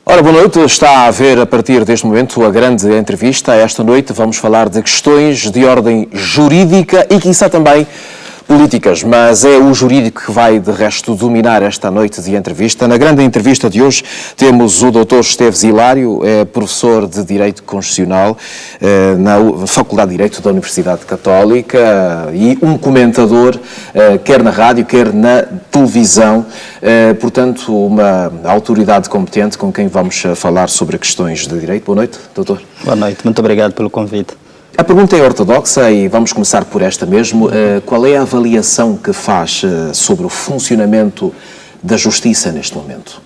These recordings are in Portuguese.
Ora, boa noite. Está a ver a partir deste momento a grande entrevista. Esta noite vamos falar de questões de ordem jurídica e, quiçá, também políticas, mas é o jurídico que vai, de resto, dominar esta noite de entrevista. Na grande entrevista de hoje temos o Dr. Esteves Hilário, professor de Direito Constitucional na Faculdade de Direito da Universidade Católica e um comentador, quer na rádio, quer na televisão, portanto, uma autoridade competente com quem vamos falar sobre questões de direito. Boa noite, doutor. Boa noite, muito obrigado pelo convite. A pergunta é ortodoxa e vamos começar por esta mesmo. Qual é a avaliação que faz sobre o funcionamento da justiça neste momento?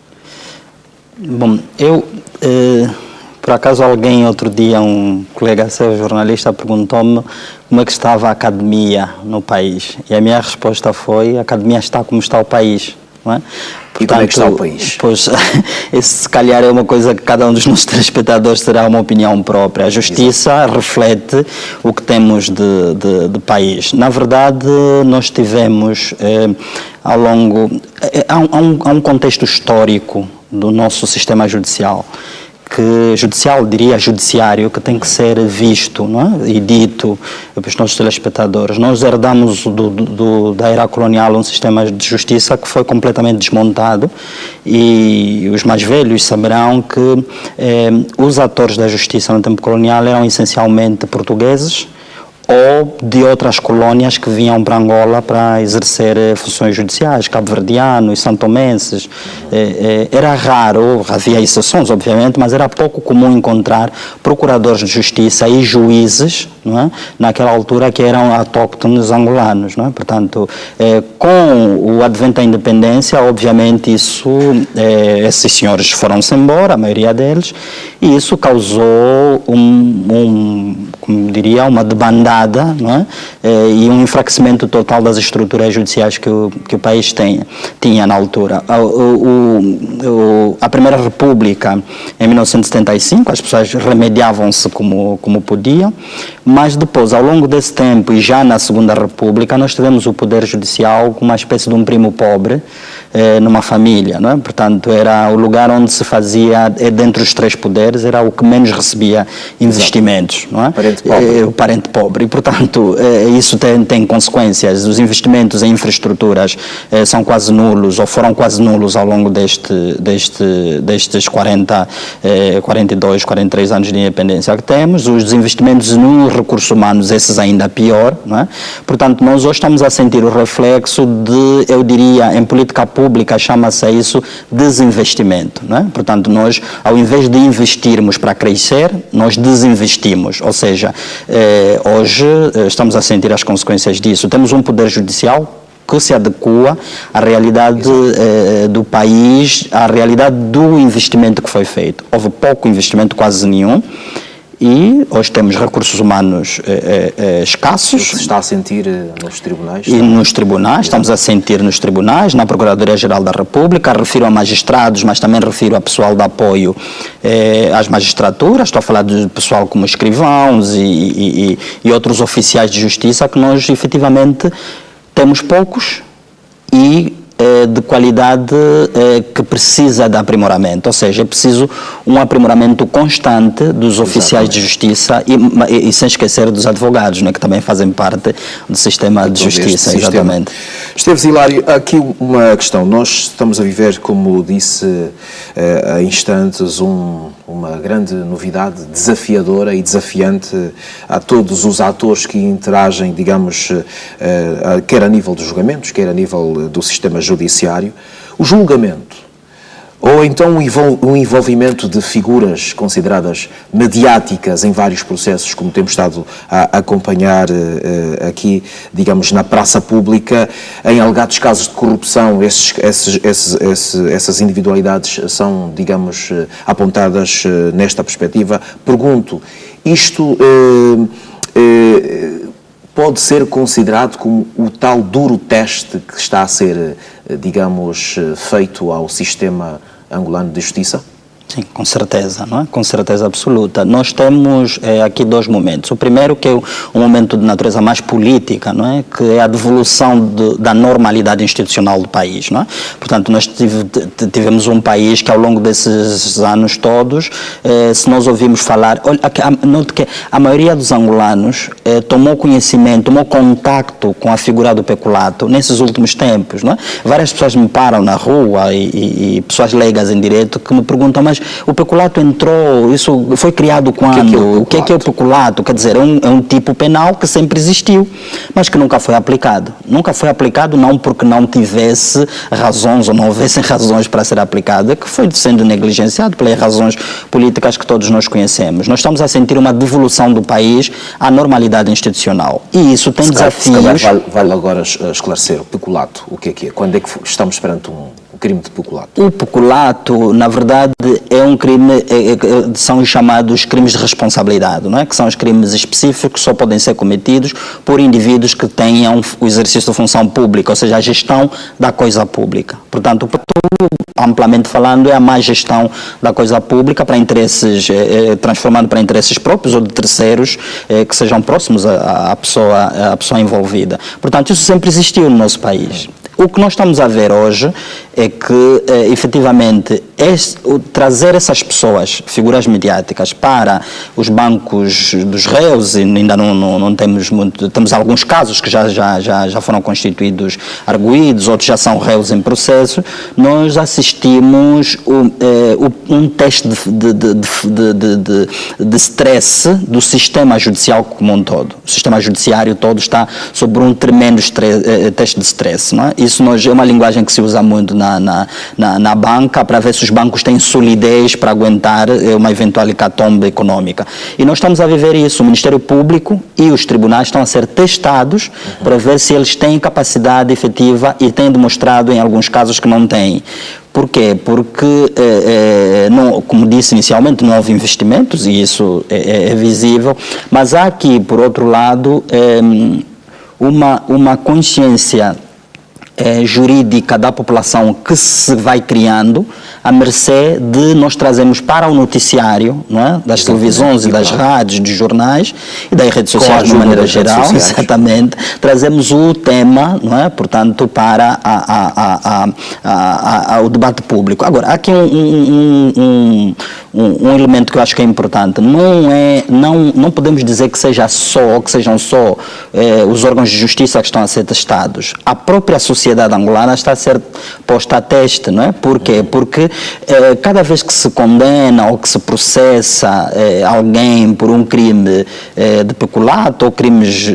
Bom, por acaso alguém outro dia, um colega seu, jornalista, perguntou-me como é que estava a academia no país. E a minha resposta foi, a academia está como está o país, não é? E como é que está o país? Pois, esse se calhar é uma coisa que cada um dos nossos telespectadores terá uma opinião própria. A justiça reflete o que temos de país. Na verdade, nós tivemos ao longo... Há um contexto histórico do nosso sistema judicial, judiciário, que tem que ser visto, não é? E dito para os nossos telespectadores. Nós herdamos da era colonial um sistema de justiça que foi completamente desmontado e os mais velhos saberão que os atores da justiça no tempo colonial eram essencialmente portugueses ou de outras colônias que vinham para Angola para exercer funções judiciais, cabo-verdianos, santomenses. Era raro, havia exceções, obviamente, mas era pouco comum encontrar procuradores de justiça e juízes, não é? Naquela altura, que eram autóctones angolanos, não é? Portanto, com o advento da independência, obviamente, esses senhores foram-se embora, a maioria deles, e isso causou como diria, uma debandada, não é? E um enfraquecimento total das estruturas judiciais que o país tinha na altura. A Primeira República, em 1975, as pessoas remediavam-se como podiam, mas depois, ao longo desse tempo, e já na Segunda República, nós tivemos o Poder Judicial como uma espécie de um primo pobre numa família, não é? Portanto, era o lugar onde se fazia, dentre os três poderes, era o que menos recebia investimentos, não é? O parente pobre. E, portanto, isso tem consequências. Os investimentos em infraestruturas são quase nulos, ou foram quase nulos ao longo destes 42, 43 anos de independência que temos. Os investimentos nos recursos humanos, esses ainda pior, não é? Portanto, nós hoje estamos a sentir o reflexo eu diria, em política pública, chama-se isso desinvestimento, não é? Portanto, nós, ao invés de investirmos para crescer, nós desinvestimos, ou seja, hoje estamos a sentir as consequências disso. Temos um poder judicial que se adequa à realidade do país, à realidade do investimento que foi feito. Houve pouco investimento, quase nenhum, e hoje temos recursos humanos escassos. Isso se está a sentir nos tribunais? E nos tribunais, estamos a sentir nos tribunais, na Procuradoria-Geral da República, refiro a magistrados, mas também refiro a pessoal de apoio às magistraturas, estou a falar de pessoal como escrivãos e outros oficiais de justiça, que nós efetivamente temos poucos e de qualidade que precisa de aprimoramento, ou seja, é preciso um aprimoramento constante dos oficiais de justiça e sem esquecer dos advogados, né, que também fazem parte do sistema de justiça. Exatamente. Esteves Hilário, aqui uma questão. Nós estamos a viver, como disse há instantes, uma grande novidade desafiadora e desafiante a todos os atores que interagem, digamos, quer a nível dos julgamentos, quer a nível do sistema judiciário. O julgamento, ou então o envolvimento de figuras consideradas mediáticas em vários processos, como temos estado a acompanhar aqui, digamos, na praça pública, em alegados casos de corrupção, essas individualidades são, digamos, apontadas nesta perspectiva. Pergunto, isto pode ser considerado como o tal duro teste que está a ser, digamos, feito ao sistema angolano de justiça? Sim, com certeza, não é? Com certeza absoluta. Nós temos aqui dois momentos. O primeiro que é um momento de natureza mais política, não é? Que é a devolução da normalidade institucional do país, não é? Portanto, nós tivemos um país que ao longo desses anos todos, se nós ouvimos falar, olha, note que a maioria dos angolanos tomou conhecimento, tomou contacto com a figura do peculato nesses últimos tempos, não é? Várias pessoas me param na rua e pessoas leigas em direito que me perguntam, mas o peculato entrou, isso foi criado quando? O que é o peculato? Quer dizer, é um tipo penal que sempre existiu, mas que nunca foi aplicado. Nunca foi aplicado não porque não tivesse razões ou não houvessem razões para ser aplicado, é que foi sendo negligenciado pelas razões políticas que todos nós conhecemos. Nós estamos a sentir uma devolução do país à normalidade institucional. E isso tem desafios... Vale agora esclarecer o peculato, o que é que é? Quando é que estamos perante um crime de peculato? O peculato, na verdade, é um crime, são os chamados crimes de responsabilidade, não é? Que são os crimes específicos que só podem ser cometidos por indivíduos que tenham o exercício de função pública, ou seja, a gestão da coisa pública. Portanto, amplamente falando, é a má gestão da coisa pública para interesses, transformando para interesses próprios ou de terceiros que sejam próximos à pessoa envolvida. Portanto, isso sempre existiu no nosso país. O que nós estamos a ver hoje é que, efetivamente, trazer essas pessoas, figuras mediáticas, para os bancos dos réus, e ainda não temos muito, temos alguns casos que já foram constituídos arguidos, outros já são réus em processo, nós assistimos um teste de stress do sistema judicial como um todo. O sistema judiciário todo está sobre um tremendo teste de stress, não é? Isso é uma linguagem que se usa muito na banca para ver se os bancos têm solidez para aguentar uma eventual hecatombe econômica. E nós estamos a viver isso. O Ministério Público e os tribunais estão a ser testados para ver se eles têm capacidade efetiva e têm demonstrado em alguns casos que não têm. Por quê? Porque, como disse inicialmente, não houve investimentos e isso é visível, mas há aqui, por outro lado, uma consciência jurídica da população que se vai criando à mercê de nós trazemos para o noticiário, não é? Das televisões e das rádios, dos jornais e das redes sociais de maneira geral, exatamente, trazemos o tema, não é? Portanto, para o debate público. Agora, há aqui um elemento que eu acho que é importante, não podemos dizer que sejam só os órgãos de justiça que estão a ser testados. A própria sociedade angolana está a ser posta a teste, não é? Por quê? Porque cada vez que se condena ou que se processa alguém por um crime de peculato ou crimes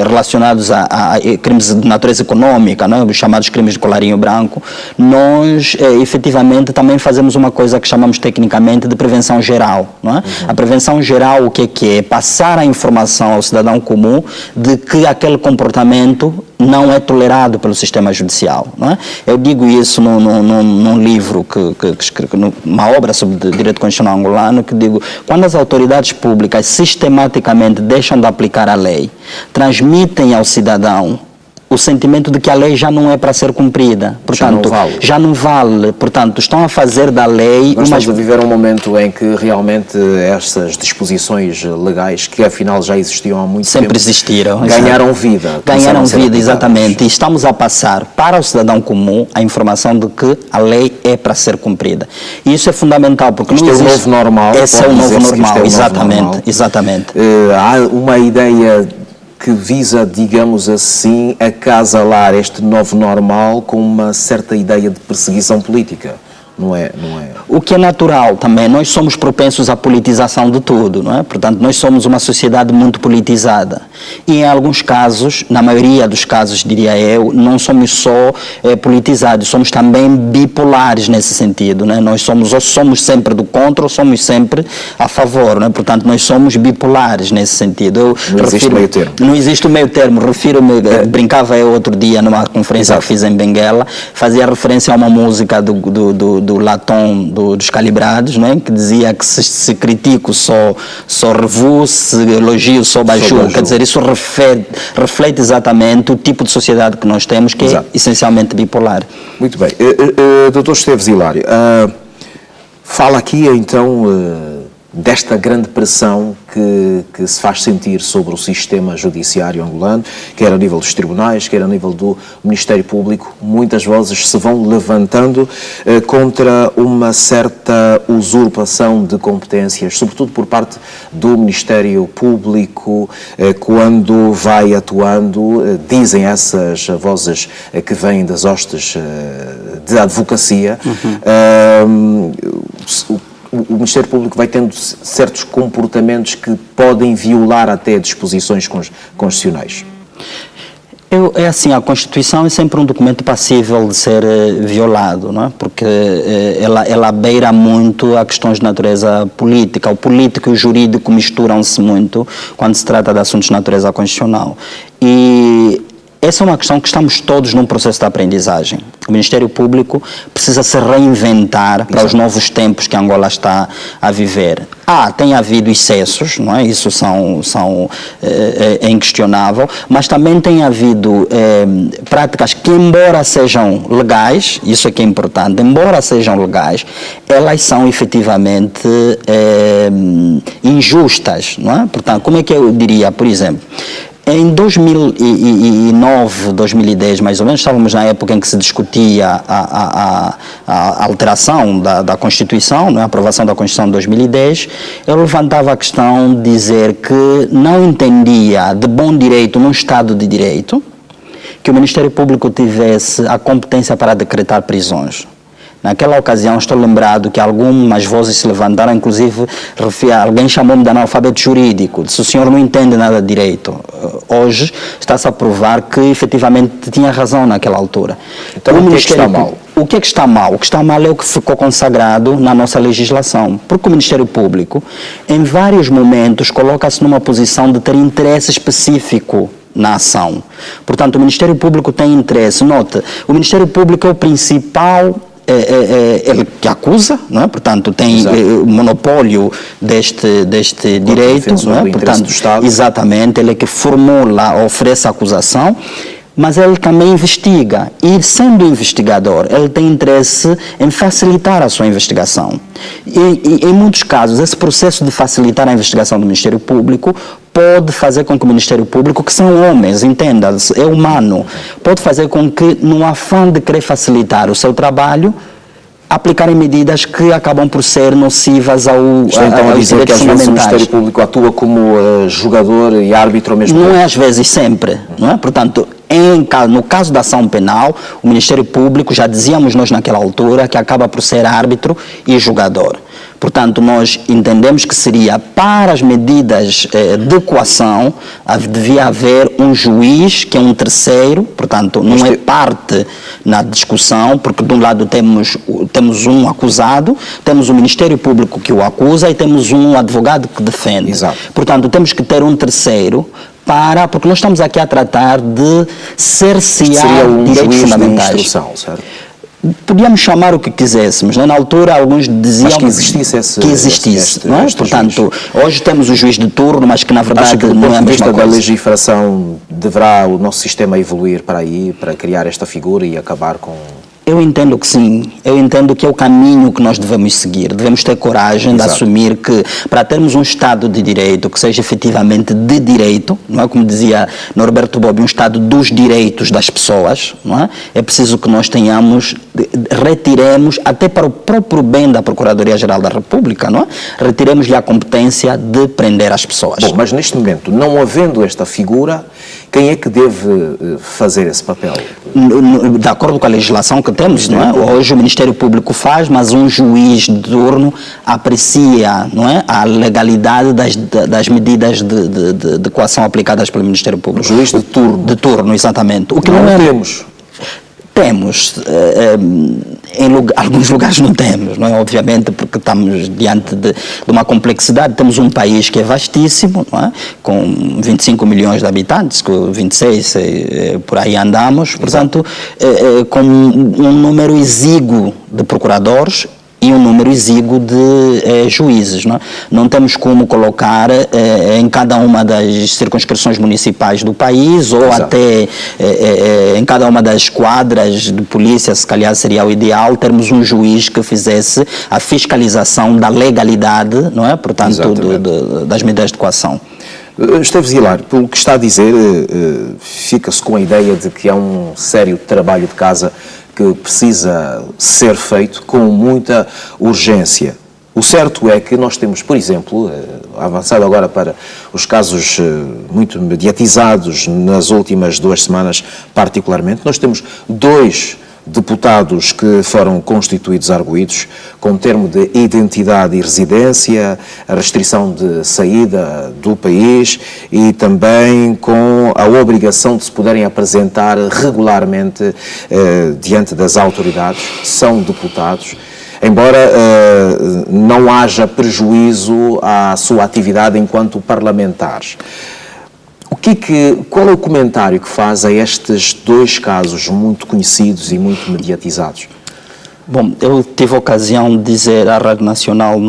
relacionados a crimes de natureza econômica, não é? Os chamados crimes de colarinho branco, nós efetivamente também fazemos uma coisa que chamamos tecnicamente de prevenção geral, não é? A prevenção geral, o que é? Passar a informação ao cidadão comum de que aquele comportamento não é tolerado pelo sistema judicial, não é? Eu digo isso num livro que escrevo, uma obra sobre direito constitucional angolano, que digo, quando as autoridades públicas sistematicamente deixam de aplicar a lei, transmitem ao cidadão o sentimento de que a lei já não é para ser cumprida. Portanto, já não vale. Portanto, estão a fazer da lei... Nós estamos a viver um momento em que realmente essas disposições legais, que afinal já existiam há muito tempo... Sempre existiram. Ganharam vida. Ganharam vida, exatamente. E estamos a passar para o cidadão comum a informação de que a lei é para ser cumprida. E isso é fundamental, porque isto não existe... é o novo normal. Esse é o novo normal, exatamente. Há uma ideia que visa, digamos assim, acasalar este novo normal com uma certa ideia de perseguição política. Não é? O que é natural também, nós somos propensos à politização de tudo, não é? Portanto, nós somos uma sociedade muito politizada. E em alguns casos, na maioria dos casos, diria eu, não somos só politizados, somos também bipolares nesse sentido, não é? Nós somos sempre do contra ou somos sempre a favor, não é? Portanto, nós somos bipolares nesse sentido. Não existe meio termo. Não existe o meio termo, refiro-me, brincava eu outro dia numa conferência que fiz em Benguela, fazia referência a uma música do Latom dos Calibrados, não é? Que dizia que se critico só revu, se elogio só baju. Quer dizer, isso reflete exatamente o tipo de sociedade que nós temos, que é essencialmente bipolar. Muito bem. Dr. Esteves Hilário, Fala aqui, então, desta grande pressão que se faz sentir sobre o sistema judiciário angolano, quer a nível dos tribunais, quer a nível do Ministério Público. Muitas vozes se vão levantando contra uma certa usurpação de competências, sobretudo por parte do Ministério Público, quando vai atuando, dizem essas vozes que vêm das hostes de advocacia, o Ministério Público vai tendo certos comportamentos que podem violar até disposições constitucionais. É assim, a Constituição é sempre um documento passível de ser violado, não é? Porque ela beira muito a questões de natureza política. O político e o jurídico misturam-se muito quando se trata de assuntos de natureza constitucional. E essa é uma questão que estamos todos num processo de aprendizagem. O Ministério Público precisa se reinventar para os novos tempos que Angola está a viver. Tem havido excessos, não é? Isso é inquestionável, mas também tem havido práticas que, embora sejam legais, isso é que é importante, embora sejam legais, elas são efetivamente injustas, não é? Portanto, como é que eu diria, por exemplo, em 2009, 2010, mais ou menos, estávamos na época em que se discutia a alteração da Constituição, a aprovação da Constituição de 2010. Eu levantava a questão de dizer que não entendia de bom direito, num Estado de Direito, que o Ministério Público tivesse a competência para decretar prisões. Naquela ocasião, estou lembrado que algumas vozes se levantaram, inclusive alguém chamou-me de analfabeto jurídico, disse: o senhor não entende nada de direito. Hoje está-se a provar que efetivamente tinha razão naquela altura. Então, o que é que está mal? O que é que está mal? O que está mal é o que ficou consagrado na nossa legislação, porque o Ministério Público, em vários momentos, coloca-se numa posição de ter interesse específico na ação. Portanto, o Ministério Público tem interesse. Note, o Ministério Público é o principal ele que acusa, não é? Portanto, tem o monopólio deste direito, não é? Portanto, do Estado. Exatamente, ele é que formula, oferece a acusação, mas ele também investiga, e sendo investigador, ele tem interesse em facilitar a sua investigação. E em muitos casos, esse processo de facilitar a investigação do Ministério Público pode fazer com que o Ministério Público, que são homens, entenda, é humano, pode fazer com que, no afã de querer facilitar o seu trabalho, aplicarem medidas que acabam por ser nocivas aos dizer que às vezes o Ministério Público atua como jogador e árbitro ao mesmo tempo. Não é às vezes, sempre, não é? Portanto, no caso da ação penal, o Ministério Público, já dizíamos nós naquela altura, que acaba por ser árbitro e jogador. Portanto, nós entendemos que seria, para as medidas de coação, devia haver um juiz, que é um terceiro, portanto, não é parte na discussão, porque de um lado temos um acusado, temos o Ministério Público que o acusa e temos um advogado que defende. Exato. Portanto, temos que ter um terceiro, porque nós estamos aqui a tratar de cercear direitos fundamentais. De instrução, certo? Podíamos chamar o que quiséssemos, não é? Na altura alguns diziam mas que existisse não é? Portanto, hoje temos o juiz de turno, mas que na verdade não é a mesma coisa. Da legislação, deverá o nosso sistema evoluir para aí, para criar esta figura e acabar com... Eu entendo que sim, eu entendo que é o caminho que nós devemos seguir. Devemos ter coragem de assumir que, para termos um Estado de Direito, que seja efetivamente de direito, não é? Como dizia Norberto Bobbio, um Estado dos direitos das pessoas, não é? É preciso que nós retiremos, até para o próprio bem da Procuradoria-Geral da República, não é? Retiremos-lhe a competência de prender as pessoas. Bom, mas neste momento, não havendo esta figura, quem é que deve fazer esse papel? De acordo com a legislação que temos, não é? Hoje o Ministério Público faz, mas um juiz de turno aprecia, não é, a legalidade das medidas de coação aplicadas pelo Ministério Público. O juiz de turno? De turno, exatamente. O que não temos? Temos, em alguns lugares não temos, não é? Obviamente, porque estamos diante de uma complexidade. Temos um país que é vastíssimo, não é? Com 25 milhões de habitantes, com 26, por aí andamos, portanto, com um número exíguo de procuradores e um número exíguo de juízes. Não temos como colocar em cada uma das circunscrições municipais do país ou Exato. até em cada uma das quadras de polícia, se calhar seria o ideal, termos um juiz que fizesse a fiscalização da legalidade, não é? Portanto, das medidas de coação. Esteves Hilário, pelo que está a dizer, fica-se com a ideia de que há um sério trabalho de casa que precisa ser feito com muita urgência. O certo é que nós temos, por exemplo, avançado agora para os casos muito mediatizados nas últimas 2 semanas particularmente, nós temos 2 deputados que foram constituídos arguidos com termo de identidade e residência, a restrição de saída do país e também com a obrigação de se poderem apresentar regularmente diante das autoridades. São deputados, embora não haja prejuízo à sua atividade enquanto parlamentares. Qual é o comentário que faz a estes 2 casos muito conhecidos e muito mediatizados? Bom, eu tive a ocasião de dizer à Rádio Nacional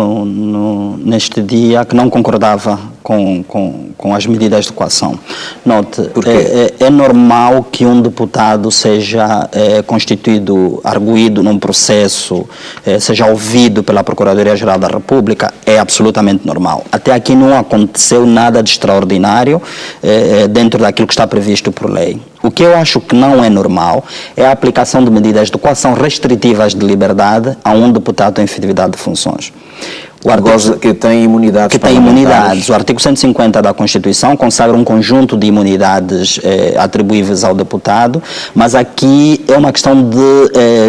neste dia que não concordava com as medidas de coação. Note, é normal que um deputado seja constituído, arguído num processo, seja ouvido pela Procuradoria-Geral da República, é absolutamente normal. Até aqui não aconteceu nada de extraordinário dentro daquilo que está previsto por lei. O que eu acho que não é normal é a aplicação de medidas de coação restritivas de liberdade a um deputado em efetividade de funções. O artigo que tem imunidades. Que tem imunidades. O artigo 150 da Constituição consagra um conjunto de imunidades atribuíveis ao deputado, mas aqui é uma questão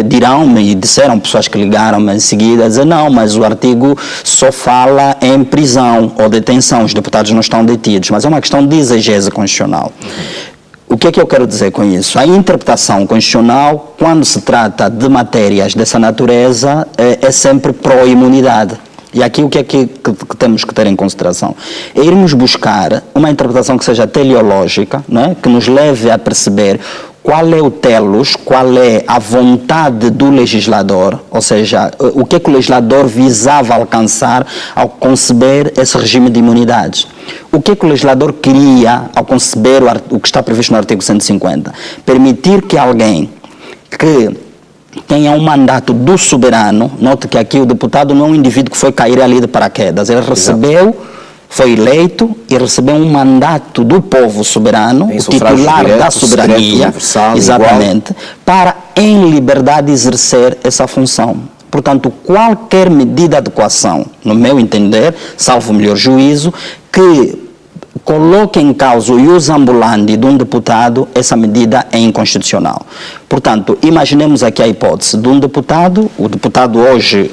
dirão-me, e disseram pessoas que ligaram-me em seguida, dizer não, mas o artigo só fala em prisão ou detenção, os deputados não estão detidos, mas é uma questão de exegese constitucional. O que é que eu quero dizer com isso? A interpretação constitucional, quando se trata de matérias dessa natureza, é sempre pró-imunidade. E aqui o que é que temos que ter em consideração? É irmos buscar uma interpretação que seja teleológica, não é? Que nos leve a perceber qual é o telos, qual é a vontade do legislador, ou seja, o que é que o legislador visava alcançar ao conceber esse regime de imunidades. O que é que o legislador queria ao conceber o que está previsto no artigo 150? Permitir que alguém que tenha um mandato do soberano, note que aqui o deputado não é um indivíduo que foi cair ali de paraquedas, ele recebeu, foi eleito e recebeu um mandato do povo soberano, o titular da soberania, exatamente, igual, para em liberdade exercer essa função. Portanto, qualquer medida de coação, no meu entender, salvo o melhor juízo, que coloque em causa o ius ambulandi de um deputado, essa medida é inconstitucional. Portanto, imaginemos aqui a hipótese de um deputado, o deputado hoje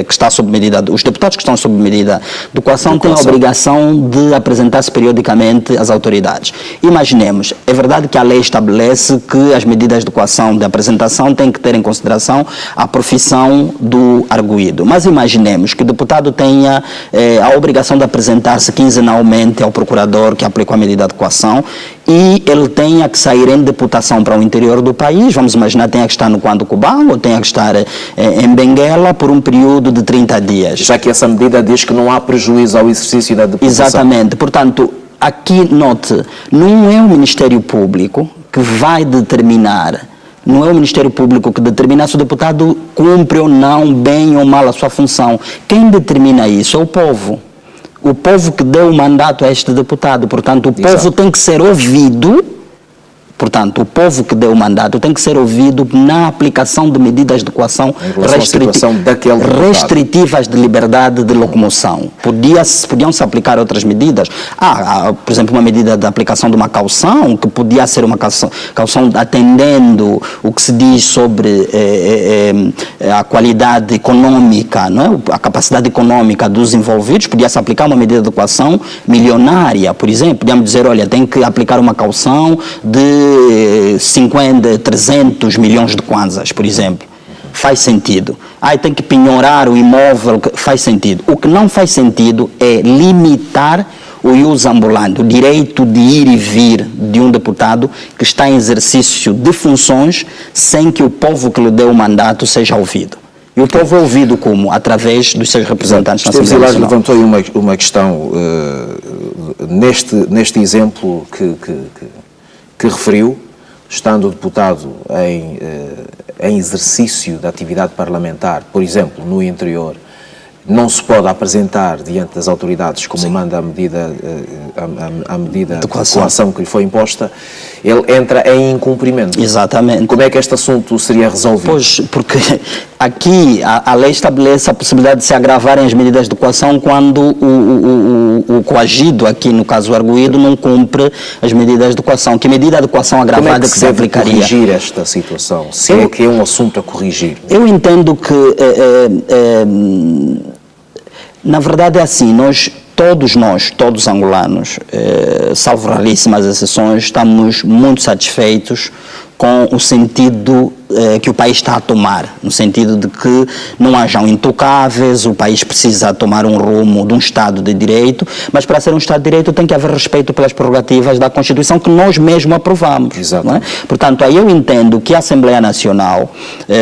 que está sob medida, os deputados que estão sob medida de coação têm a obrigação de apresentar-se periodicamente às autoridades. Imaginemos, é verdade que a lei estabelece que as medidas de coação de apresentação têm que ter em consideração a profissão do arguido, mas imaginemos que o deputado tenha a obrigação de apresentar-se quinzenalmente ao procurador que aplicou a medida de coação e ele tenha que sair em deputação para o interior do país, vamos imaginar, tenha que estar no Quando Cubano ou tenha que estar em Benguela por um período de 30 dias. Já que essa medida diz que não há prejuízo ao exercício da deputação. Exatamente. Portanto, aqui, note, não é o Ministério Público que vai determinar, não é o Ministério Público que determina se o deputado cumpre ou não, bem ou mal a sua função. Quem determina isso é o povo. O povo que deu o mandato a este deputado. Portanto, o povo tem que ser ouvido. Portanto, o povo que deu o mandato tem que ser ouvido na aplicação de medidas de coação restritivas de liberdade de locomoção. Podiam-se aplicar outras medidas. Por exemplo, uma medida de aplicação de uma caução, que podia ser uma caução atendendo o que se diz sobre a qualidade econômica, não é? A capacidade econômica dos envolvidos. Podia-se aplicar uma medida de coação milionária, por exemplo. Podíamos dizer, olha, tem que aplicar uma caução de 50, 300 milhões de kwanzas, por exemplo. Faz sentido. Tem que penhorar o imóvel, faz sentido. O que não faz sentido é limitar o ius ambulandi, o direito de ir e vir de um deputado que está em exercício de funções sem que o povo que lhe deu o mandato seja ouvido. E o povo é ouvido como? Através dos seus representantes na Assembleia Nacional. Levantou aí uma questão neste exemplo que referiu, estando o deputado em exercício da atividade parlamentar, por exemplo, no interior, não se pode apresentar diante das autoridades como manda a medida de coação que lhe foi imposta, ele entra em incumprimento. Exatamente. Como é que este assunto seria resolvido? Pois, porque aqui a lei estabelece a possibilidade de se agravarem as medidas de coação quando o coagido, aqui no caso o arguido, não cumpre as medidas de coação. Que medida de coação agravada que se aplicaria? Como é que se deve corrigir esta situação? Se é que é um assunto a corrigir? Eu entendo que, na verdade é assim, todos os angolanos, salvo raríssimas exceções, estamos muito satisfeitos com o sentido que o país está a tomar, no sentido de que não hajam intocáveis, o país precisa tomar um rumo de um Estado de Direito, mas para ser um Estado de Direito tem que haver respeito pelas prerrogativas da Constituição que nós mesmos aprovamos. Exato. Não é? Portanto, aí eu entendo que a Assembleia Nacional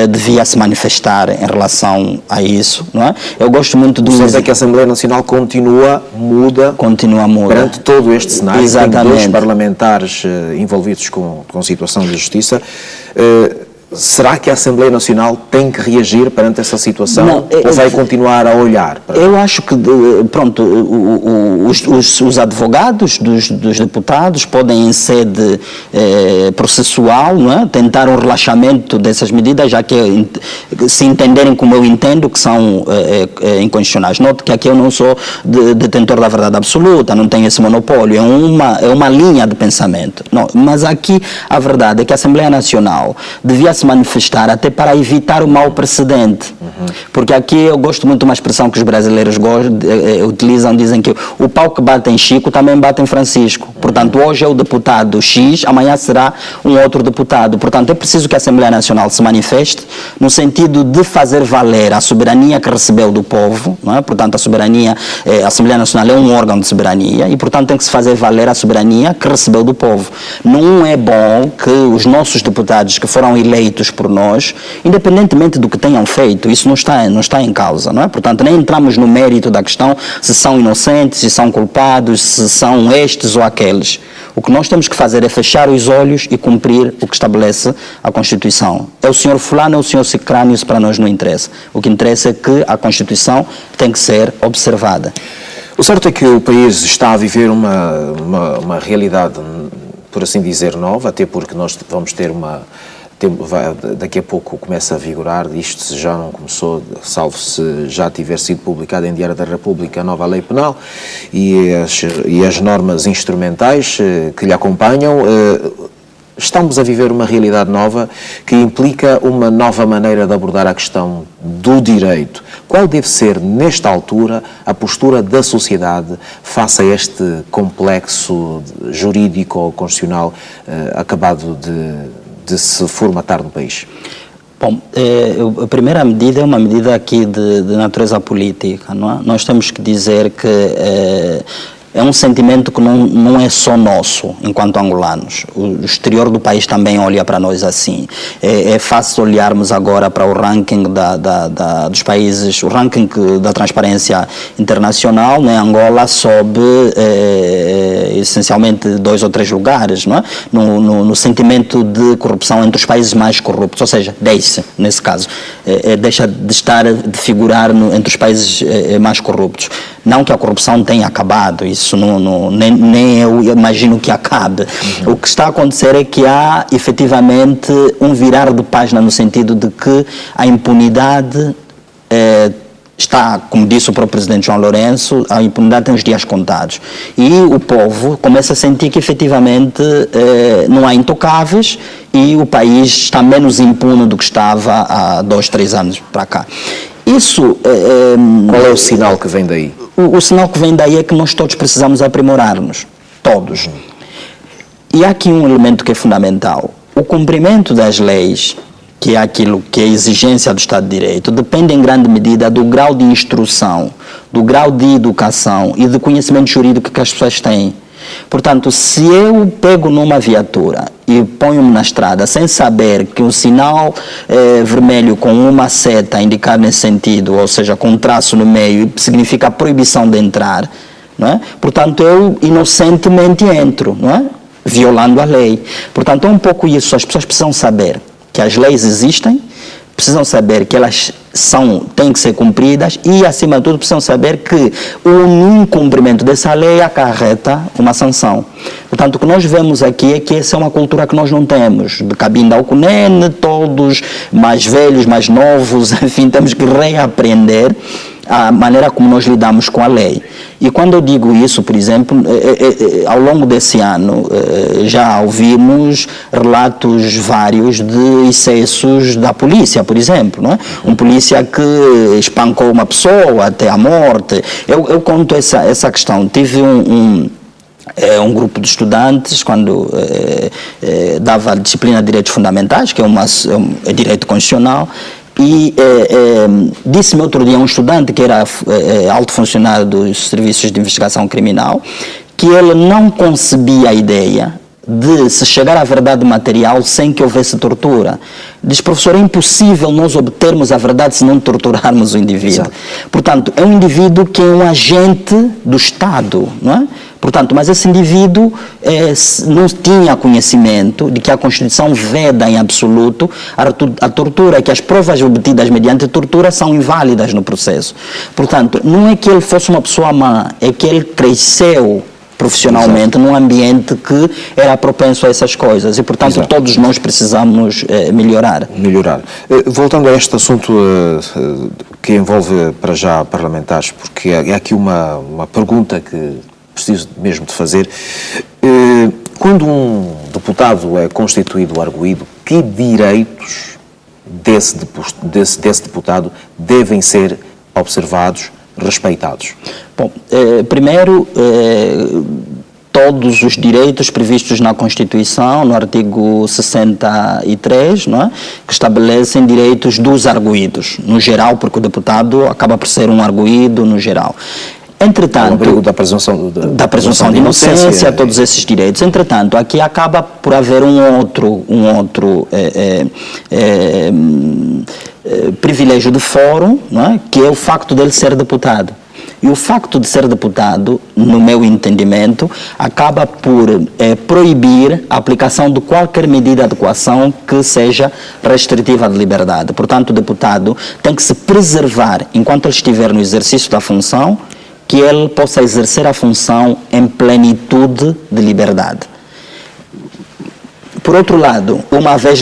devia se manifestar em relação a isso. Não é? Eu gosto muito do... Mas é que a Assembleia Nacional continua muda perante todo este cenário. Exatamente. Tem 2 parlamentares envolvidos com a situação de justiça. Será que a Assembleia Nacional tem que reagir perante essa situação? Não, ou vai continuar a olhar? Eu acho que, pronto, os advogados dos deputados podem, em sede processual, não é? Tentar um relaxamento dessas medidas, já que se entenderem como eu entendo, que são incondicionais. Note que aqui eu não sou detentor da verdade absoluta, não tenho esse monopólio, é uma linha de pensamento. Não, mas aqui a verdade é que a Assembleia Nacional devia se manifestar até para evitar o mau precedente. Porque aqui eu gosto muito de uma expressão que os brasileiros utilizam, dizem que o pau que bate em Chico também bate em Francisco. Portanto, hoje é o deputado X, amanhã será um outro deputado. Portanto, é preciso que a Assembleia Nacional se manifeste no sentido de fazer valer a soberania que recebeu do povo, não é? Portanto, a Assembleia Nacional é um órgão de soberania e, portanto, tem que se fazer valer a soberania que recebeu do povo. Não é bom que os nossos deputados que foram eleitos por nós, independentemente do que tenham feito, isso não está em causa, não é? Portanto, nem entramos no mérito da questão se são inocentes, se são culpados, se são estes ou aqueles. O que nós temos que fazer é fechar os olhos e cumprir o que estabelece a Constituição. É o senhor fulano, é o senhor cicrano, isso para nós não interessa. O que interessa é que a Constituição tem que ser observada. O certo é que o país está a viver uma realidade, por assim dizer, nova, até porque nós vamos ter daqui a pouco começa a vigorar, isto se já não começou, salvo se já tiver sido publicada em Diário da República a nova lei penal e as normas instrumentais que lhe acompanham. Estamos a viver uma realidade nova que implica uma nova maneira de abordar a questão do direito. Qual deve ser, nesta altura, a postura da sociedade face a este complexo jurídico ou constitucional acabado de se formatar no país? Bom, a primeira medida é uma medida aqui de natureza política, não é? Nós temos que dizer que é um sentimento que não é só nosso, enquanto angolanos. O exterior do país também olha para nós assim. É fácil olharmos agora para o ranking dos países, o ranking da transparência internacional, né? Angola sobe essencialmente 2 ou 3 lugares, não é? No sentimento de corrupção entre os países mais corruptos, ou seja, deixa, nesse caso, deixa de figurar entre os países mais corruptos. Não que a corrupção tenha acabado, isso nem eu imagino que acabe. O que está a acontecer é que há efetivamente um virar de página no sentido de que a impunidade está, como disse o próprio presidente João Lourenço, a impunidade tem os dias contados. E o povo começa a sentir que efetivamente não há intocáveis e o país está menos impune do que estava há 2, 3 anos para cá. Isso... Qual é o sinal que vem daí? O sinal que vem daí é que nós todos precisamos aprimorar-nos. Todos. E há aqui um elemento que é fundamental. O cumprimento das leis, que é aquilo que é a exigência do Estado de Direito, depende em grande medida do grau de instrução, do grau de educação e de conhecimento jurídico que as pessoas têm. Portanto, se eu pego numa viatura e ponho-me na estrada sem saber que um sinal vermelho com uma seta a indicar nesse sentido, ou seja, com um traço no meio, significa a proibição de entrar, não é? Portanto, eu inocentemente entro, não é? Violando a lei. Portanto, é um pouco isso. As pessoas precisam saber que as leis existem, precisam saber que elas têm que ser cumpridas e, acima de tudo, precisam saber que o incumprimento dessa lei acarreta uma sanção. Portanto, o que nós vemos aqui é que essa é uma cultura que nós não temos. De Cabinda ao Cunene, todos mais velhos, mais novos, enfim, temos que reaprender a maneira como nós lidamos com a lei. E quando eu digo isso, por exemplo, ao longo desse ano já ouvimos relatos vários de excessos da polícia, por exemplo, não é? Um polícia que espancou uma pessoa até a morte. Eu conto essa questão. Tive um grupo de estudantes, quando dava a disciplina de Direitos Fundamentais, que é direito constitucional, e disse-me outro dia um estudante que era alto funcionário dos serviços de investigação criminal, que ele não concebia a ideia de se chegar à verdade material sem que houvesse tortura. Diz, professor, é impossível nós obtermos a verdade se não torturarmos o indivíduo. Exato. Portanto, é um indivíduo que é um agente do Estado, não é? Portanto, mas esse indivíduo não tinha conhecimento de que a Constituição veda em absoluto a tortura, que as provas obtidas mediante tortura são inválidas no processo. Portanto, não é que ele fosse uma pessoa má, é que ele cresceu profissionalmente. Exato. Num ambiente que era propenso a essas coisas e, portanto, exato, todos nós precisamos melhorar. Voltando a este assunto que envolve para já parlamentares, porque é aqui uma pergunta que preciso mesmo de fazer. Quando um deputado é constituído arguido, que direitos desse deputado devem ser observados, respeitados? Bom, primeiro, todos os direitos previstos na Constituição, no artigo 63, não é? Que estabelecem direitos dos arguidos, no geral, porque o deputado acaba por ser um arguido no geral. Entretanto, da presunção de inocência, todos esses direitos. Entretanto, aqui acaba por haver um outro privilégio de fórum, não é? Que é o facto dele ser deputado. E o facto de ser deputado, no meu entendimento, acaba por proibir a aplicação de qualquer medida de coação que seja restritiva de liberdade. Portanto, o deputado tem que se preservar, enquanto ele estiver no exercício da função, que ele possa exercer a função em plenitude de liberdade. Por outro lado, uma vez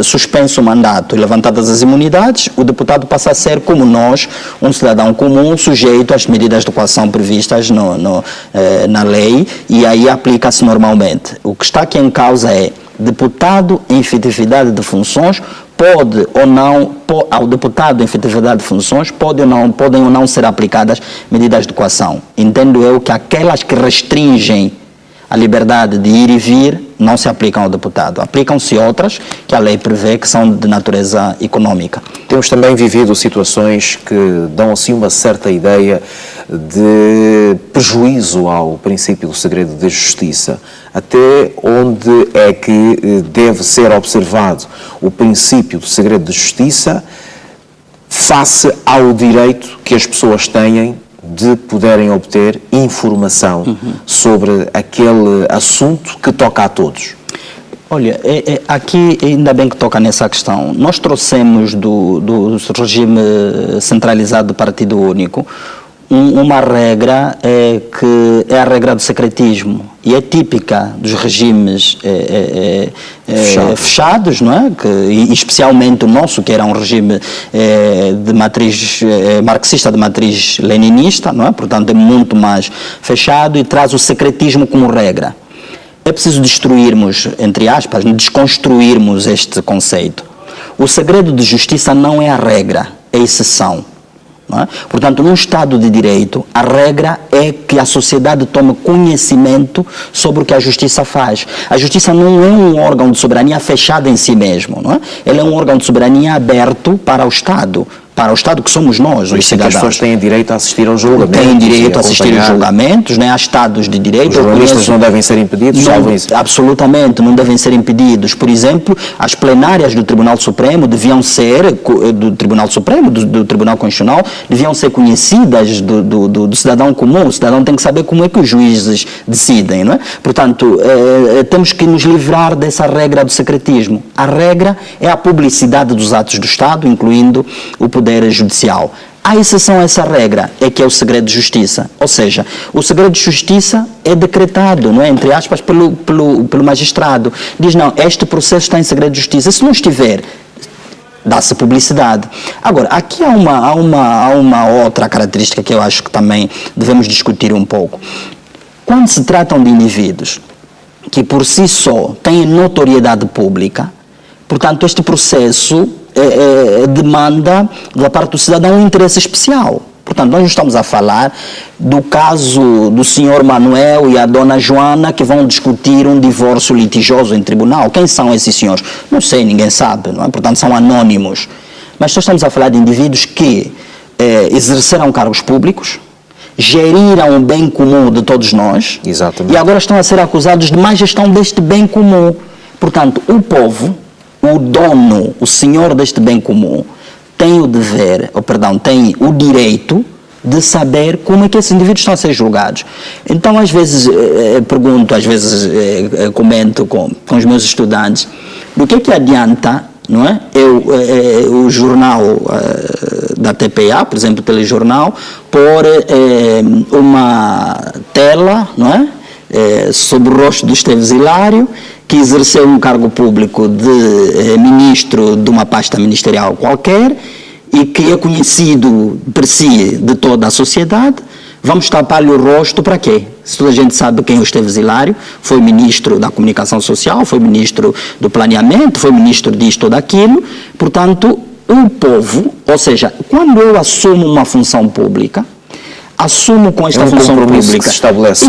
suspenso o mandato e levantadas as imunidades, o deputado passa a ser, como nós, um cidadão comum, sujeito às medidas de coação previstas na lei, e aí aplica-se normalmente. O que está aqui em causa é, deputado em efetividade de funções, ao deputado em efetividade de funções podem ou não ser aplicadas medidas de coação. Entendo eu que aquelas que restringem a liberdade de ir e vir não se aplicam ao deputado. Aplicam-se outras que a lei prevê que são de natureza econômica. Temos também vivido situações que dão assim uma certa ideia de prejuízo ao princípio do segredo da justiça. Até onde é que deve ser observado o princípio do segredo de justiça face ao direito que as pessoas têm de poderem obter informação sobre aquele assunto que toca a todos? Olha, aqui ainda bem que toca nessa questão. Nós trouxemos do regime centralizado do Partido Único uma regra que é a regra do secretismo e é típica dos regimes fechados, não é? E especialmente o nosso, que era um regime de matriz marxista, de matriz leninista, não é? Portanto é muito mais fechado e traz o secretismo como regra. É preciso destruirmos, entre aspas, desconstruirmos este conceito. O segredo de justiça não é a regra, é a exceção. Não é? Portanto, num Estado de Direito, a regra é que a sociedade tome conhecimento sobre o que a justiça faz. A justiça não é um órgão de soberania fechado em si mesmo. Não é? Ele é um órgão de soberania aberto para o Estado, para o Estado, que somos nós, os cidadãos. As pessoas têm direito a assistir ao julgamento. Têm direito a assistir aos julgamentos, né? Há Estados de direito. Os jornalistas não devem ser impedidos, salvo isso. Absolutamente, não devem ser impedidos. Por exemplo, as plenárias do Tribunal Supremo deviam ser, do Tribunal Supremo, do Tribunal Constitucional, deviam ser conhecidas do cidadão comum. O cidadão tem que saber como é que os juízes decidem, não é? Portanto, temos que nos livrar dessa regra do secretismo. A regra é a publicidade dos atos do Estado, incluindo o Poder Judicial. A exceção a essa regra é que é o segredo de justiça. Ou seja, o segredo de justiça é decretado, não é? Entre aspas, pelo magistrado. Diz, não, este processo está em segredo de justiça. Se não estiver, dá-se publicidade. Agora, aqui há uma outra característica que eu acho que também devemos discutir um pouco. Quando se tratam de indivíduos que por si só têm notoriedade pública, portanto, este processo demanda da parte do cidadão um interesse especial. Portanto, nós estamos a falar do caso do senhor Manuel e a dona Joana que vão discutir um divórcio litigioso em tribunal. Quem são esses senhores? Não sei, ninguém sabe, não é? Portanto, são anônimos. Mas nós estamos a falar de indivíduos que exerceram cargos públicos, geriram o bem comum de todos nós. Exatamente. E agora estão a ser acusados de má gestão deste bem comum. Portanto, o povo, o dono, o senhor deste bem comum, tem o dever, tem o direito de saber como é que esses indivíduos estão a ser julgados. Então, às vezes, pergunto, às vezes comento com os meus estudantes, do que adianta, não é? O jornal da TPA, por exemplo, o telejornal, pôr uma tela, não é? Sobre o rosto do Esteves Hilário, que exerceu um cargo público de ministro de uma pasta ministerial qualquer e que é conhecido por si de toda a sociedade. Vamos tapar-lhe o rosto para quê? Se toda a gente sabe quem é o Esteves Hilário, foi ministro da comunicação social, foi ministro do planeamento, foi ministro disto ou daquilo. Portanto, o povo, ou seja, quando eu assumo uma função pública, assumo com esta função pública, que se estabelece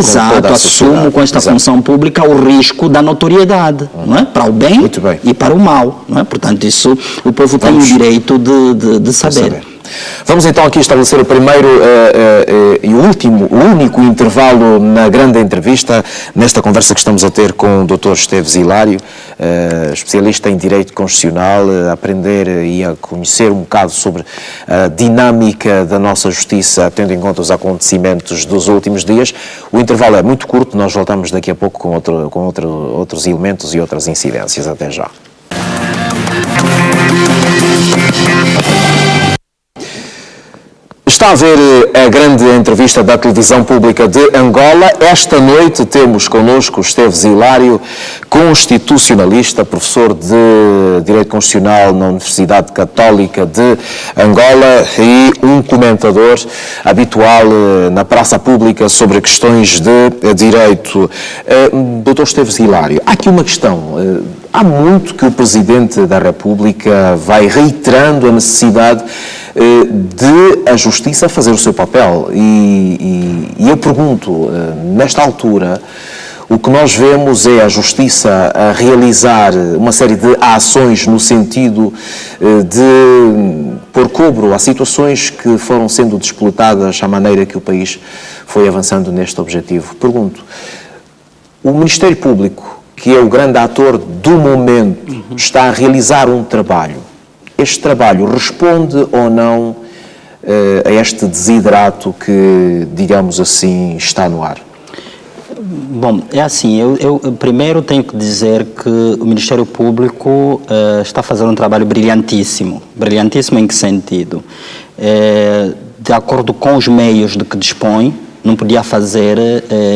assumo com esta função pública o risco da notoriedade, não é? Para o bem e para o mal, não é? Portanto, isso o povo tem o direito de saber. Vamos então aqui estabelecer o primeiro e o único intervalo na grande entrevista, nesta conversa que estamos a ter com o Dr. Esteves Hilário, especialista em Direito Constitucional, a aprender e a conhecer um bocado sobre a dinâmica da nossa justiça, tendo em conta os acontecimentos dos últimos dias. O intervalo é muito curto, nós voltamos daqui a pouco com outros elementos e outras incidências. Até já. Está a ver a grande entrevista da televisão pública de Angola. Esta noite temos connosco Esteves Hilário, constitucionalista, professor de Direito Constitucional na Universidade Católica de Angola e um comentador habitual na praça pública sobre questões de direito. Dr. Esteves Hilário, há aqui uma questão. Há muito que o Presidente da República vai reiterando a necessidade de a Justiça fazer o seu papel. E eu pergunto, nesta altura, o que nós vemos é a Justiça a realizar uma série de ações no sentido de pôr cobro a situações que foram sendo despoletadas à maneira que o país foi avançando neste objetivo. Pergunto, o Ministério Público, que é o grande ator do momento, está a realizar um trabalho. Este trabalho responde ou não a este desiderato que, digamos assim, está no ar? Bom, é assim, eu primeiro tenho que dizer que o Ministério Público está fazendo um trabalho brilhantíssimo. Brilhantíssimo em que sentido? De acordo com os meios de que dispõe, não podia fazer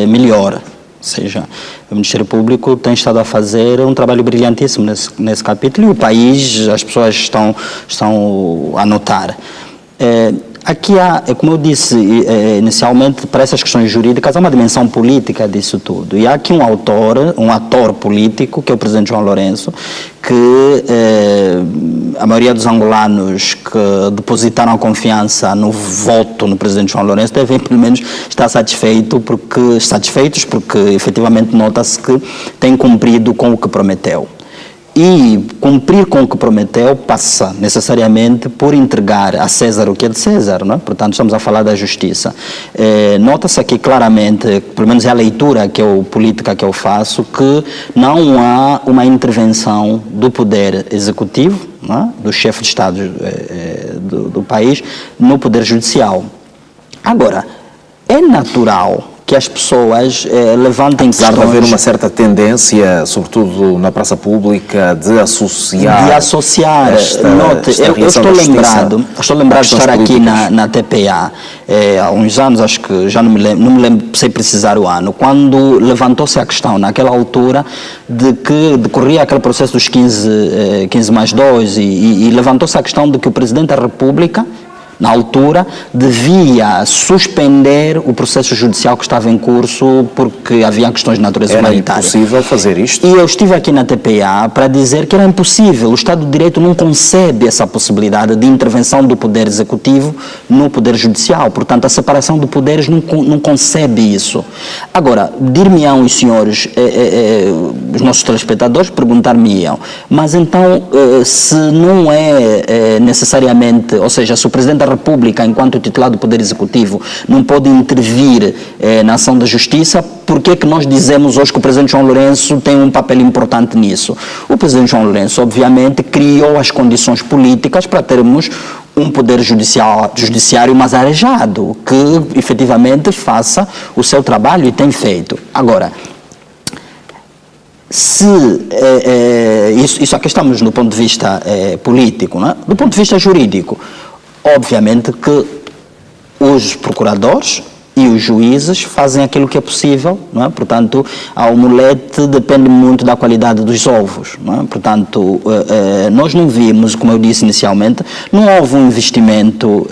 melhor. Ou seja, o Ministério Público tem estado a fazer um trabalho brilhantíssimo nesse capítulo e o país, as pessoas estão a notar. Aqui há, como eu disse inicialmente, para essas questões jurídicas, há uma dimensão política disso tudo. E há aqui um ator político, que é o Presidente João Lourenço, que a maioria dos angolanos que depositaram a confiança no voto no Presidente João Lourenço devem, pelo menos, estar satisfeitos porque efetivamente nota-se que tem cumprido com o que prometeu. E cumprir com o que prometeu passa necessariamente por entregar a César o que é de César, não é? Portanto, estamos a falar da justiça. Nota-se aqui claramente, pelo menos é a leitura política que eu faço, que não há uma intervenção do poder executivo, não é? Do chefe de Estado do país, no poder judicial. Agora, é natural que as pessoas levantem questões... Apesar de haver uma certa tendência, sobretudo na praça pública, de associar... Note, eu estou lembrado de estar aqui na TPA, há uns anos, acho que já não me lembro, sei precisar o ano, quando levantou-se a questão, naquela altura, de que decorria aquele processo dos 15+2 e levantou-se a questão de que o Presidente da República, na altura, devia suspender o processo judicial que estava em curso porque havia questões de natureza humanitária. Era impossível fazer isto? E eu estive aqui na TPA para dizer que era impossível. O Estado de Direito não concebe essa possibilidade de intervenção do Poder Executivo no Poder Judicial. Portanto, a separação de poderes não concebe isso. Agora, dir-me-ão os senhores, os nossos telespectadores, perguntar-me-ão, mas então, se não é necessariamente, ou seja, se o Presidente da República, enquanto titular do Poder Executivo, não pode intervir na ação da Justiça, por que é que nós dizemos hoje que o Presidente João Lourenço tem um papel importante nisso? O Presidente João Lourenço, obviamente, criou as condições políticas para termos um poder judiciário mais arejado, que efetivamente faça o seu trabalho e tem feito. Agora, se isso aqui estamos do ponto de vista político, não é? Do ponto de vista jurídico, obviamente que os procuradores e os juízes fazem aquilo que é possível, não é? Portanto, a omelete depende muito da qualidade dos ovos, não é? Portanto, nós não vimos, como eu disse inicialmente, não houve um investimento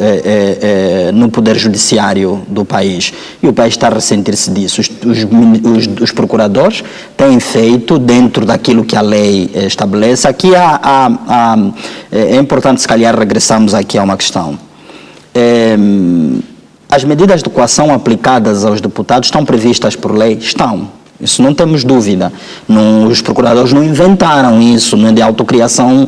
no poder judiciário do país, e o país está a ressentir-se disso. Os procuradores têm feito dentro daquilo que a lei estabelece. Aqui é importante, se calhar, regressarmos aqui a uma questão. As medidas de coação aplicadas aos deputados estão previstas por lei? Estão. Isso não temos dúvida. Os procuradores não inventaram isso, não é de autocriação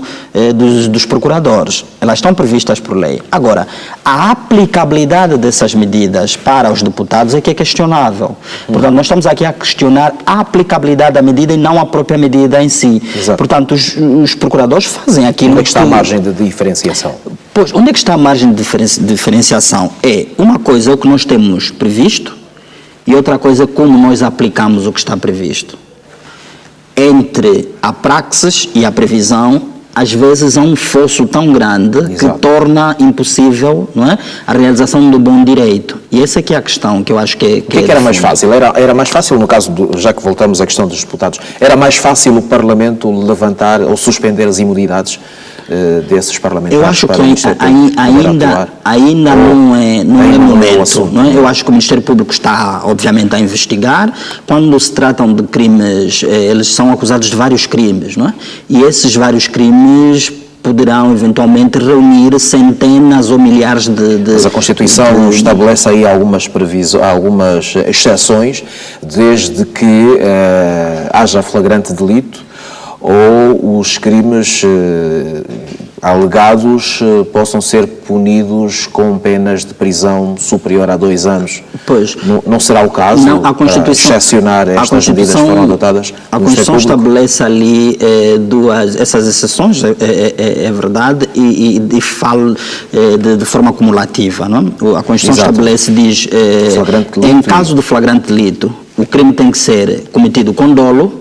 dos procuradores. Elas estão previstas por lei. Agora, a aplicabilidade dessas medidas para os deputados é que é questionável. Portanto, nós estamos aqui a questionar a aplicabilidade da medida e não a própria medida em si. Exato. Portanto, os procuradores fazem aquilo que... Onde é que está a margem de diferenciação? Pois, onde é que está a margem de diferenciação? Uma coisa é o que nós temos previsto e outra coisa é como nós aplicamos o que está previsto. Entre a praxis e a previsão, às vezes há um fosso tão grande que torna impossível, não é, a realização do bom direito. E essa aqui é a questão que eu acho que é... O que era mais fácil? Era mais fácil, no caso, já que voltamos à questão dos deputados, era mais fácil o Parlamento levantar ou suspender as imunidades desses parlamentares? Eu acho que ainda não é momento. Não é? Eu acho que o Ministério Público está, obviamente, a investigar. Quando se tratam de crimes, eles são acusados de vários crimes, não é? E esses vários crimes poderão eventualmente reunir centenas ou milhares de... Mas a Constituição estabelece aí algumas exceções, desde que haja flagrante delito ou os crimes alegados possam ser punidos com penas de prisão superior a 2 anos. Pois. Não será o caso para excepcionar estas medidas que foram adotadas? A Constituição estabelece ali essas exceções, é verdade, e fala de forma acumulativa. Não é? A Constituição estabelece, diz, em caso de flagrante delito, o crime tem que ser cometido com dolo,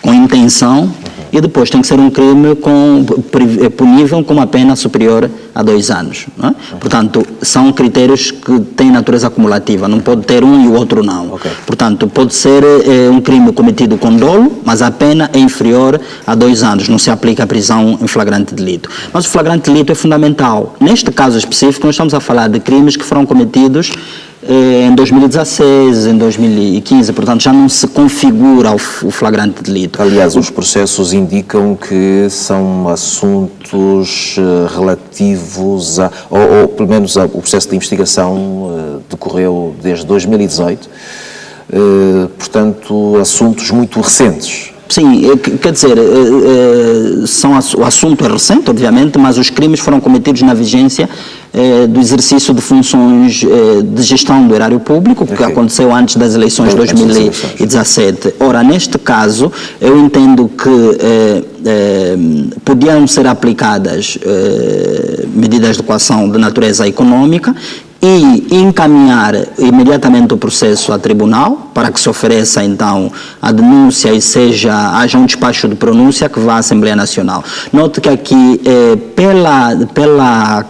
com intenção, e depois tem que ser um crime punível com uma pena superior a 2 anos. Não é? Portanto, são critérios que têm natureza acumulativa, não pode ter um e o outro não. Okay. Portanto, pode ser um crime cometido com dolo, mas a pena é inferior a 2 anos, não se aplica a prisão em flagrante delito. Mas o flagrante delito é fundamental. Neste caso específico, nós estamos a falar de crimes que foram cometidos em 2016, em 2015, portanto já não se configura o flagrante delito. Aliás, os processos indicam que são assuntos relativos ou pelo menos o processo de investigação decorreu desde 2018, portanto assuntos muito recentes. Sim, quer dizer, o assunto é recente, obviamente, mas os crimes foram cometidos na vigência do exercício de funções de gestão do erário público, que aconteceu antes das eleições de 2017. Ora, neste caso, eu entendo que podiam ser aplicadas medidas de coação de natureza econômica e encaminhar imediatamente o processo a tribunal para que se ofereça então a denúncia e haja um despacho de pronúncia que vá à Assembleia Nacional. Note que aqui, pela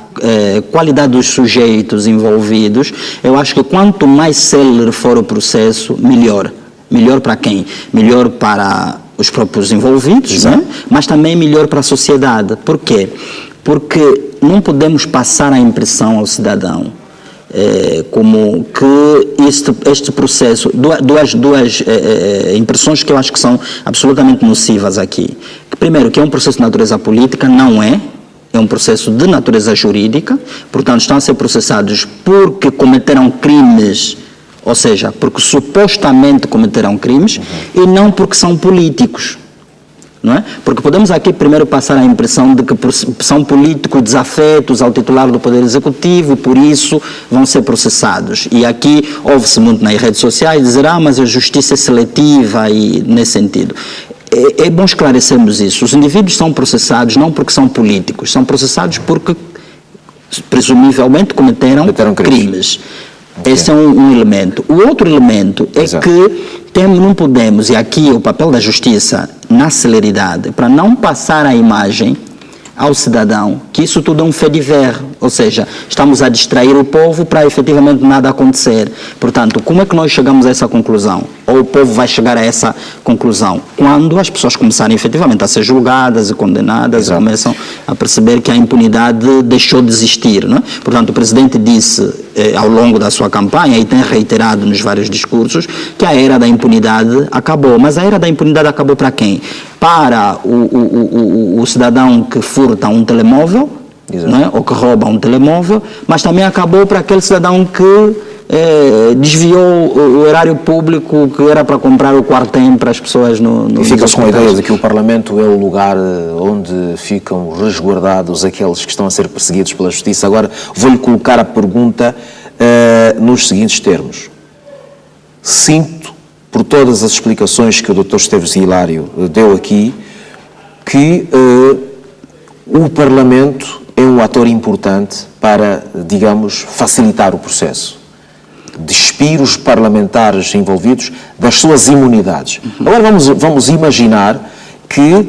qualidade dos sujeitos envolvidos, eu acho que quanto mais célere for o processo, melhor. Melhor para quem? Melhor para os próprios envolvidos, né? Mas também melhor para a sociedade. Por quê? Porque não podemos passar a impressão ao cidadão como que este processo, duas impressões que eu acho que são absolutamente nocivas aqui. Primeiro, que é um processo de natureza política, não é um processo de natureza jurídica, portanto estão a ser processados porque cometeram crimes, ou seja, porque supostamente cometeram crimes, e não porque são políticos. Não é? Porque podemos aqui primeiro passar a impressão de que são políticos desafetos ao titular do Poder Executivo e por isso vão ser processados. E aqui ouve-se muito nas redes sociais dizer, mas a justiça é seletiva e nesse sentido. É bom esclarecermos isso. Os indivíduos são processados não porque são políticos, são processados porque presumivelmente cometeram crimes. Esse é um elemento. O outro elemento é que não podemos, e aqui o papel da justiça na celeridade, para não passar a imagem ao cidadão que isso tudo é um fait divers, ou seja, estamos a distrair o povo para efetivamente nada acontecer. Portanto, como é que nós chegamos a essa conclusão? Ou o povo vai chegar a essa conclusão? Quando as pessoas começarem efetivamente a ser julgadas e condenadas, e começam a perceber que a impunidade deixou de existir. Não é? Portanto, o presidente disse ao longo da sua campanha, e tem reiterado nos vários discursos, que a era da impunidade acabou. Mas a era da impunidade acabou para quem? Para o cidadão que furta um telemóvel, não é? Ou que rouba um telemóvel, mas também acabou para aquele cidadão que desviou o erário público que era para comprar o quartem para as pessoas no E fica-se com a ideia de que o Parlamento é o lugar onde ficam resguardados aqueles que estão a ser perseguidos pela Justiça. Agora vou-lhe colocar a pergunta nos seguintes termos. Sinto, por todas as explicações que o Dr. Esteves Hilário deu aqui, que o Parlamento é um ator importante para, digamos, facilitar o processo. Despir os parlamentares envolvidos das suas imunidades. Agora vamos imaginar que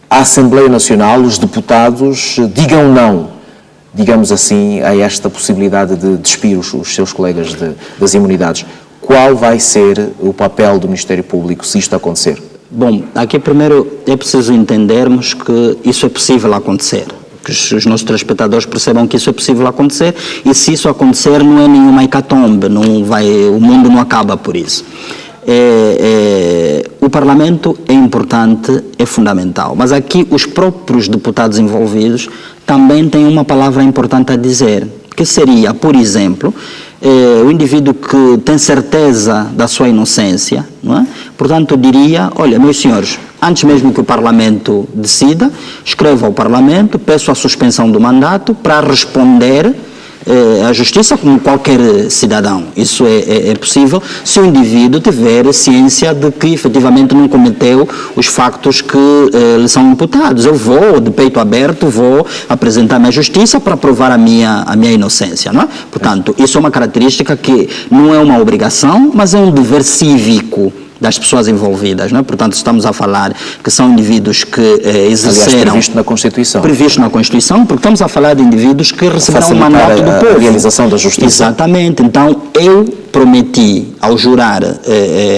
a Assembleia Nacional, os deputados, digam não, digamos assim, a esta possibilidade de despir os seus colegas das imunidades. Qual vai ser o papel do Ministério Público se isto acontecer? Bom, aqui primeiro é preciso entendermos que isso é possível acontecer. Que os nossos telespectadores percebam que isso é possível acontecer e se isso acontecer não é nenhuma hecatombe, o mundo não acaba por isso. O Parlamento é importante, é fundamental, mas aqui os próprios deputados envolvidos também têm uma palavra importante a dizer, que seria, por exemplo, o indivíduo que tem certeza da sua inocência, não é? Portanto, eu diria, olha, meus senhores, antes mesmo que o Parlamento decida, escreva ao Parlamento, peço a suspensão do mandato para responder à Justiça como qualquer cidadão. Isso é possível se o indivíduo tiver ciência de que efetivamente não cometeu os factos que lhe são imputados. Eu vou, de peito aberto, vou apresentar-me à Justiça para provar a minha inocência. Não é? Portanto, isso é uma característica que não é uma obrigação, mas é um dever cívico das pessoas envolvidas, não é? Portanto, estamos a falar que são indivíduos que exerceram... Aliás, previsto na Constituição. Previsto na Constituição, porque estamos a falar de indivíduos que receberam um mandato do povo. A realização da justiça. Exatamente. Então, eu prometi, ao jurar,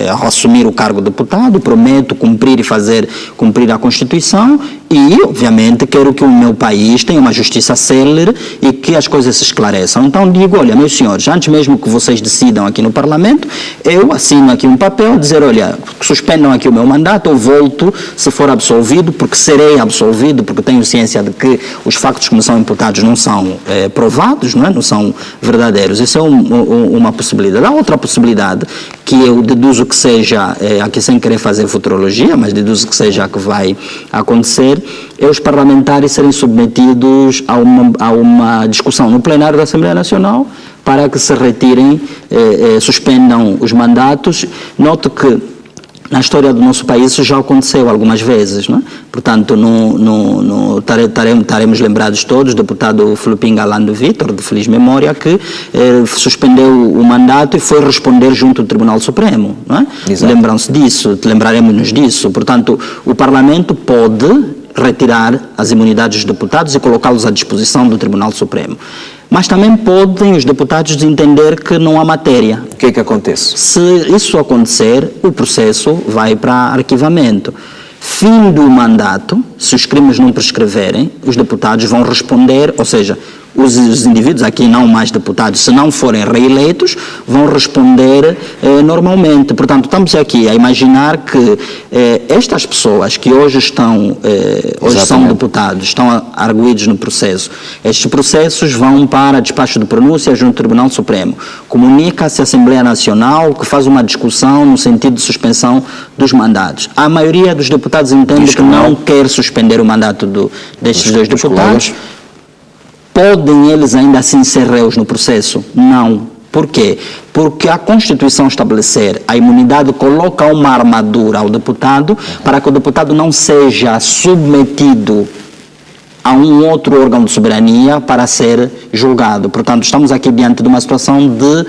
ao assumir o cargo de deputado, prometo cumprir a Constituição e, obviamente, quero que o meu país tenha uma justiça célere e que as coisas se esclareçam. Então, digo, olha, meus senhores, antes mesmo que vocês decidam aqui no Parlamento, eu assino aqui um papel, dizer, olha, suspendam aqui o meu mandato, eu volto se for absolvido, porque serei absolvido, porque tenho ciência de que os factos que me são imputados não são provados, não são verdadeiros. Isso é uma possibilidade. possibilidade. Há outra possibilidade, que eu deduzo que seja, aqui sem querer fazer futurologia, mas deduzo que seja a que vai acontecer, é os parlamentares serem submetidos a uma discussão no plenário da Assembleia Nacional para que se retirem, suspendam os mandatos. Noto que na história do nosso país isso já aconteceu algumas vezes, não é? Portanto, estaremos lembrados todos, o deputado Filipim Galando Vítor, de feliz memória, que suspendeu o mandato e foi responder junto ao Tribunal Supremo, não é? Lembram-se disso, lembraremos-nos disso. Portanto, o Parlamento pode retirar as imunidades dos deputados e colocá-los à disposição do Tribunal Supremo. Mas também podem os deputados entender que não há matéria. O que é que acontece? Se isso acontecer, o processo vai para arquivamento. Fim do mandato, se os crimes não prescreverem, os deputados vão responder, ou seja, os indivíduos, aqui não mais deputados, se não forem reeleitos, vão responder normalmente. Portanto, estamos aqui a imaginar que estas pessoas que hoje são deputados, estão arguidos no processo, estes processos vão para despacho de pronúncia junto ao Tribunal Supremo. Comunica-se à Assembleia Nacional, que faz uma discussão no sentido de suspensão dos mandatos. A maioria dos deputados entende que não quer suspender o mandato destes dois deputados. Podem eles ainda assim ser réus no processo? Não. Por quê? Porque a Constituição estabelecer a imunidade coloca uma armadura ao deputado para que o deputado não seja submetido a um outro órgão de soberania para ser julgado. Portanto, estamos aqui diante de uma situação de,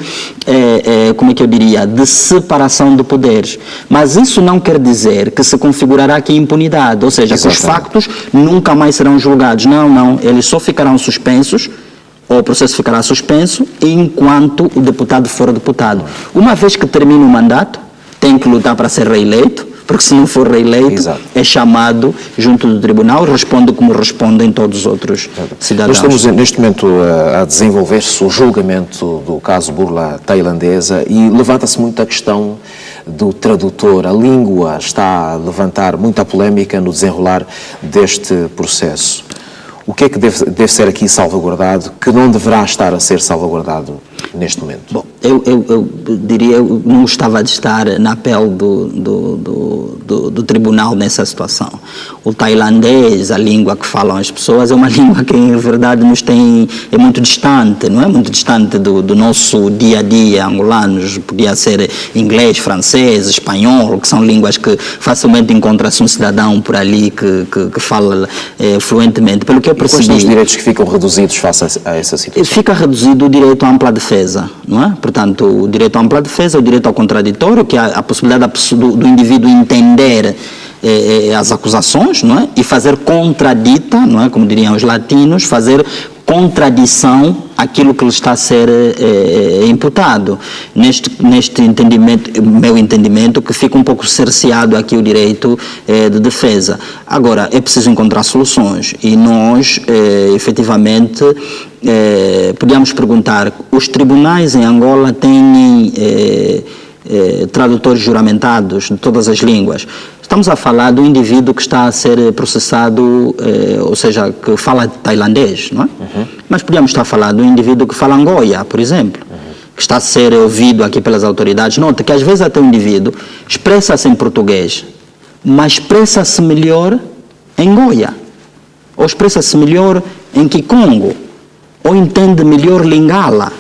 de separação de poderes. Mas isso não quer dizer que se configurará aqui impunidade, ou seja, que os factos nunca mais serão julgados. Não, eles só ficarão suspensos, ou o processo ficará suspenso, enquanto o deputado for deputado. Uma vez que termina o mandato, tem que lutar para ser reeleito, porque se não for reeleito, é chamado junto do tribunal, responde como respondem todos os outros cidadãos. Nós estamos neste momento a desenvolver-se o julgamento do caso burla tailandesa e levanta-se muito a questão do tradutor. A língua está a levantar muita polémica no desenrolar deste processo. O que é que deve ser aqui salvaguardado, que não deverá estar a ser salvaguardado neste momento? Bom, eu diria, eu não gostava de estar na pele do tribunal nessa situação. O tailandês, a língua que falam as pessoas, é uma língua que, em verdade, é muito distante, não é? Muito distante do nosso dia a dia angolanos. Podia ser inglês, francês, espanhol, que são línguas que facilmente encontra-se um cidadão por ali que fala fluentemente. Pelo que eu percebi, quais são os direitos que ficam reduzidos face a essa situação? Fica reduzido o direito à ampla defesa, não é? Portanto, o direito à ampla defesa, o direito ao contraditório, que é a possibilidade do indivíduo entender as acusações, não é? E fazer contradita, não é? Como diriam os latinos, fazer contradição àquilo que lhe está a ser imputado. Neste entendimento, meu entendimento, que fica um pouco cerceado aqui o direito de defesa. Agora, é preciso encontrar soluções e nós, efetivamente, podíamos perguntar, os tribunais em Angola têm tradutores juramentados de todas as línguas? Estamos a falar do indivíduo que está a ser processado, ou seja, que fala tailandês, não é? Mas podíamos estar a falar do indivíduo que fala Angoia, por exemplo, que está a ser ouvido aqui pelas autoridades. Nota que às vezes até o indivíduo expressa-se em português, mas expressa-se melhor em Goia, ou expressa-se melhor em Kikongo, ou entende melhor Lingala.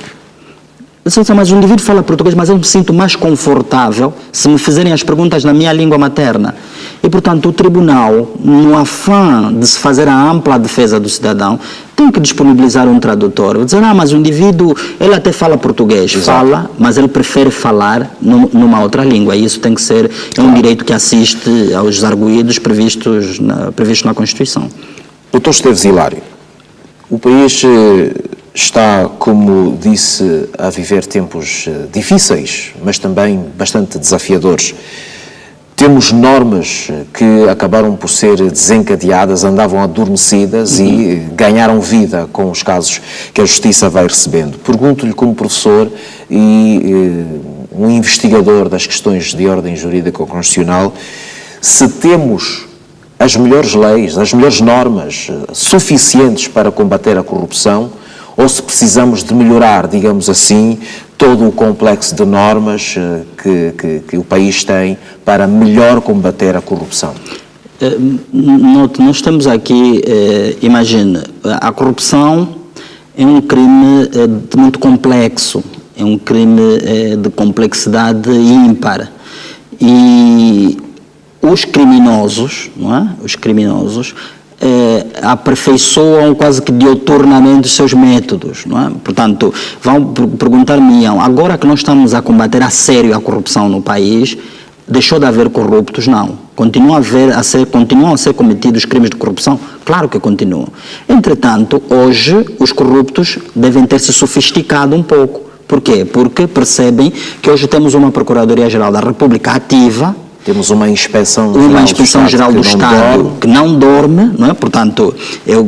Mas o indivíduo fala português, mas eu me sinto mais confortável se me fizerem as perguntas na minha língua materna. E, portanto, o tribunal, no afã de se fazer a ampla defesa do cidadão, tem que disponibilizar um tradutor. Vou dizer, mas o indivíduo, ele até fala português, fala, mas ele prefere falar numa outra língua. E isso tem que ser, um direito que assiste aos arguidos previstos na Constituição. Dr. Esteves Hilário, o país está, como disse, a viver tempos difíceis, mas também bastante desafiadores. Temos normas que acabaram por ser desencadeadas, andavam adormecidas e ganharam vida com os casos que a Justiça vai recebendo. Pergunto-lhe, como professor e um investigador das questões de ordem jurídica constitucional, se temos as melhores leis, as melhores normas suficientes para combater a corrupção, ou se precisamos de melhorar, digamos assim, todo o complexo de normas que o país tem para melhor combater a corrupção? Nós temos aqui, imagina, a corrupção é um crime muito complexo, é um crime de complexidade ímpar. E os criminosos, não é? Os criminosos aperfeiçoam quase que diuturnamente os seus métodos, não é? Portanto, vão perguntar-me, agora que nós estamos a combater a sério a corrupção no país, deixou de haver corruptos? Não. Continuam a ser cometidos crimes de corrupção? Claro que continuam. Entretanto, hoje, os corruptos devem ter se sofisticado um pouco. Por quê? Porque percebem que hoje temos uma Procuradoria-Geral da República ativa. Temos uma Inspeção Geral do Estado que não dorme, não é? Portanto, eu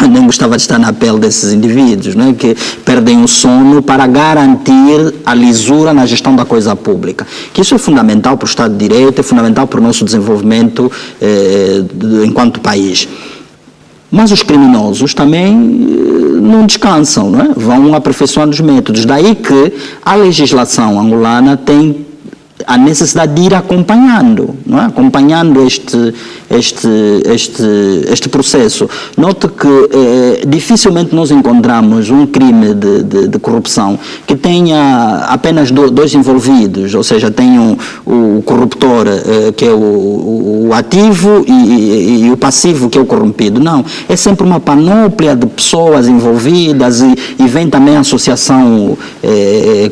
nem gostava de estar na pele desses indivíduos, não é? Que perdem o sono para garantir a lisura na gestão da coisa pública. Que isso é fundamental para o Estado de Direito, é fundamental para o nosso desenvolvimento enquanto país. Mas os criminosos também não descansam, não é? Vão aperfeiçoando os métodos. Daí que a legislação angolana tem a necessidade de ir acompanhando, não é? Acompanhando este processo. Note que dificilmente nós encontramos um crime de corrupção que tenha apenas dois envolvidos, ou seja, tem o corruptor, que é o ativo, e o passivo, que é o corrompido. Não, é sempre uma panóplia de pessoas envolvidas e vem também a associação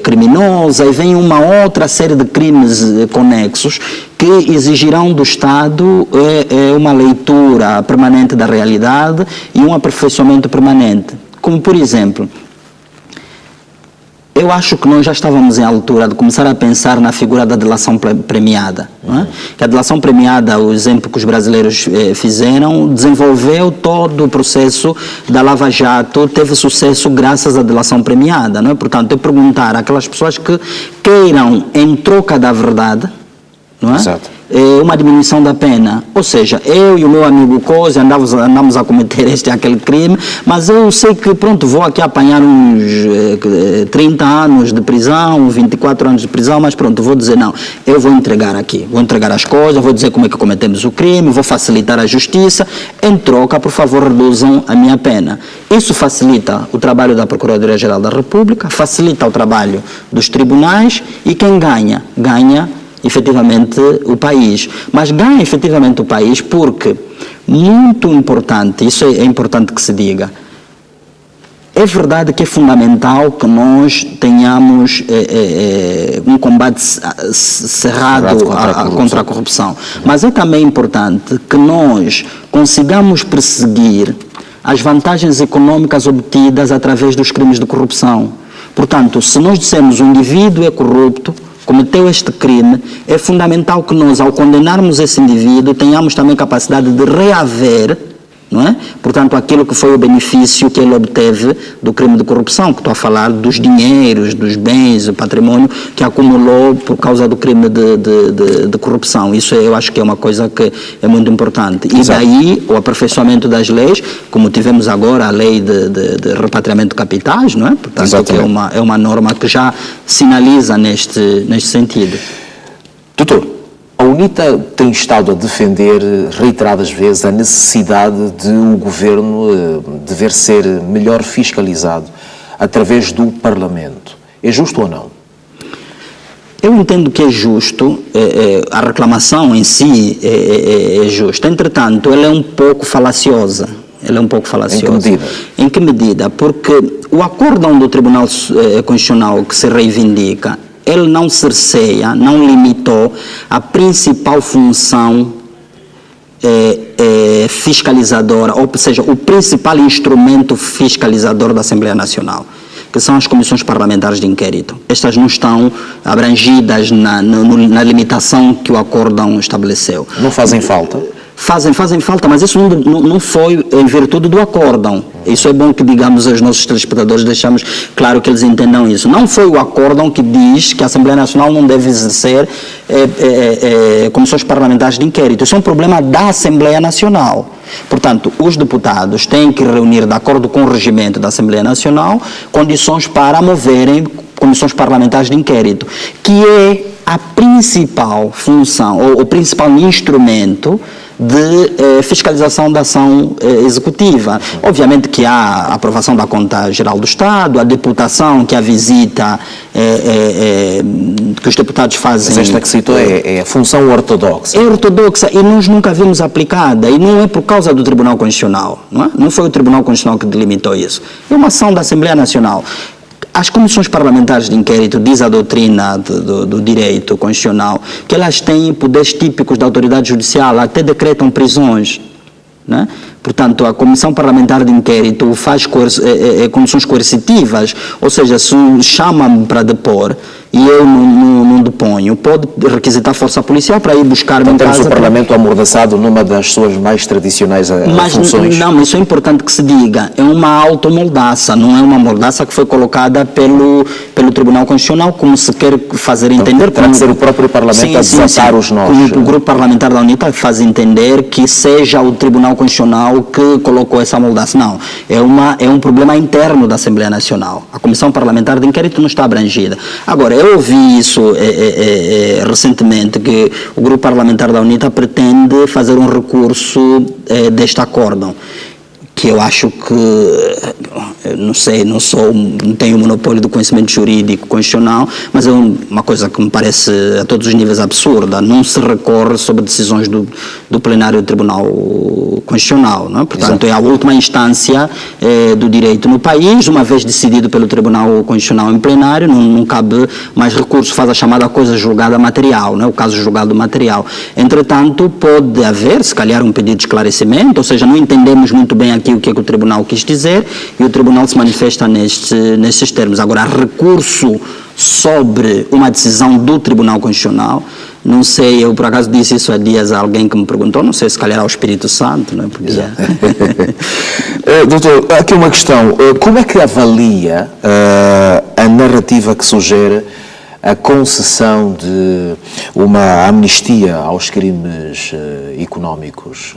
criminosa, e vem uma outra série de crimes conexos que exigirão do Estado uma leitura permanente da realidade e um aperfeiçoamento permanente. Como, por exemplo, eu acho que nós já estávamos em altura de começar a pensar na figura da delação premiada. Não é? Que a delação premiada, o exemplo que os brasileiros fizeram, desenvolveu todo o processo da Lava Jato, teve sucesso graças à delação premiada. Não é? Portanto, eu perguntar àquelas pessoas que queiram, em troca da verdade, não é? Exato. Uma diminuição da pena. Ou seja, eu e o meu amigo Cosi andamos a cometer este e aquele crime, mas eu sei que, pronto, vou aqui apanhar uns 30 anos de prisão, 24 anos de prisão, mas pronto, vou dizer, não, eu vou entregar aqui, vou entregar as coisas, vou dizer como é que cometemos o crime, vou facilitar a justiça, em troca, por favor, reduzam a minha pena. Isso facilita o trabalho da Procuradoria-Geral da República, facilita o trabalho dos tribunais, e quem ganha? Ganha efetivamente o país. Mas ganha efetivamente o país porque, muito importante, isso é importante que se diga, é verdade que é fundamental que nós tenhamos um combate cerrado contra a corrupção, mas é também importante que nós consigamos perseguir as vantagens econômicas obtidas através dos crimes de corrupção. Portanto, se nós dissermos um indivíduo é corrupto, cometeu este crime, é fundamental que nós, ao condenarmos esse indivíduo, tenhamos também capacidade de reaver, não é? Portanto, aquilo que foi o benefício que ele obteve do crime de corrupção, que estou a falar dos dinheiros, dos bens, do patrimônio que acumulou por causa do crime de corrupção. Isso eu acho que é uma coisa que é muito importante. E daí o aperfeiçoamento das leis, como tivemos agora a lei de repatriamento de capitais, não é? Portanto, que é uma norma que já sinaliza neste sentido. Doutor, a UNITA tem estado a defender reiteradas vezes a necessidade de o governo dever ser melhor fiscalizado através do Parlamento. É justo ou não? Eu entendo que é justo, a reclamação em si é justa. Entretanto, ela é um pouco falaciosa. Em que medida? Em que medida? Porque o acórdão do Tribunal Constitucional que se reivindica, ele não cerceia, não limitou a principal função fiscalizadora, ou seja, o principal instrumento fiscalizador da Assembleia Nacional, que são as comissões parlamentares de inquérito. Estas não estão abrangidas na limitação que o acórdão estabeleceu. Não fazem falta? Fazem falta, mas isso não foi em virtude do acórdão. Isso é bom que digamos aos nossos telespectadores, deixamos claro que eles entendam isso. Não foi o acórdão que diz que a Assembleia Nacional não deve exercer comissões parlamentares de inquérito. Isso é um problema da Assembleia Nacional. Portanto, os deputados têm que reunir, de acordo com o regimento da Assembleia Nacional, condições para moverem comissões parlamentares de inquérito, que é a principal função, ou o principal instrumento de fiscalização da ação executiva. Obviamente que há a aprovação da Conta Geral do Estado, a deputação, que a visita que os deputados fazem. Mas esta que citou é a função ortodoxa. É ortodoxa e nós nunca vimos aplicada, e não é por causa do Tribunal Constitucional, não é? Não foi o Tribunal Constitucional que delimitou isso. É uma ação da Assembleia Nacional. As comissões parlamentares de inquérito, diz a doutrina do direito constitucional, que elas têm poderes típicos da autoridade judicial, até decretam prisões, né? Portanto, a comissão parlamentar de inquérito faz comissões coercitivas, ou seja, se chama-me para depor e eu não deponho, pode requisitar força policial para ir buscar-me em casa. Temos o Parlamento amordaçado numa das suas mais tradicionais funções. Não, isso é importante que se diga, é uma automoldaça, não é uma mordaça que foi colocada pelo Tribunal Constitucional, como se quer fazer entender. Terá que ser o próprio Parlamento a desatar os nós. Como o grupo parlamentar da UNITA faz entender que seja o Tribunal Constitucional que colocou essa moldaça. Não, é um problema interno da Assembleia Nacional. A Comissão Parlamentar de Inquérito não está abrangida. Agora, eu ouvi isso recentemente, que o grupo parlamentar da UNITA pretende fazer um recurso deste acórdão, que eu acho que, não sei, não tenho o monopólio do conhecimento jurídico constitucional, mas é uma coisa que me parece a todos os níveis absurda. Não se recorre sobre decisões do plenário do Tribunal Constitucional, não é? Portanto, é a última instância do direito no país. Uma vez decidido pelo Tribunal Constitucional em plenário, não cabe mais recurso, faz a chamada coisa julgada material, não é? O caso julgado material. Entretanto, pode haver, se calhar, um pedido de esclarecimento, ou seja, não entendemos muito bem aqui o que é que o Tribunal quis dizer, e o Tribunal se manifesta nestes termos. Agora, recurso sobre uma decisão do Tribunal Constitucional, não sei, eu por acaso disse isso há dias a alguém que me perguntou, não sei, se calhar ao Espírito Santo, não é? Porque... Doutor, aqui uma questão, como é que avalia a narrativa que sugere a concessão de uma amnistia aos crimes económicos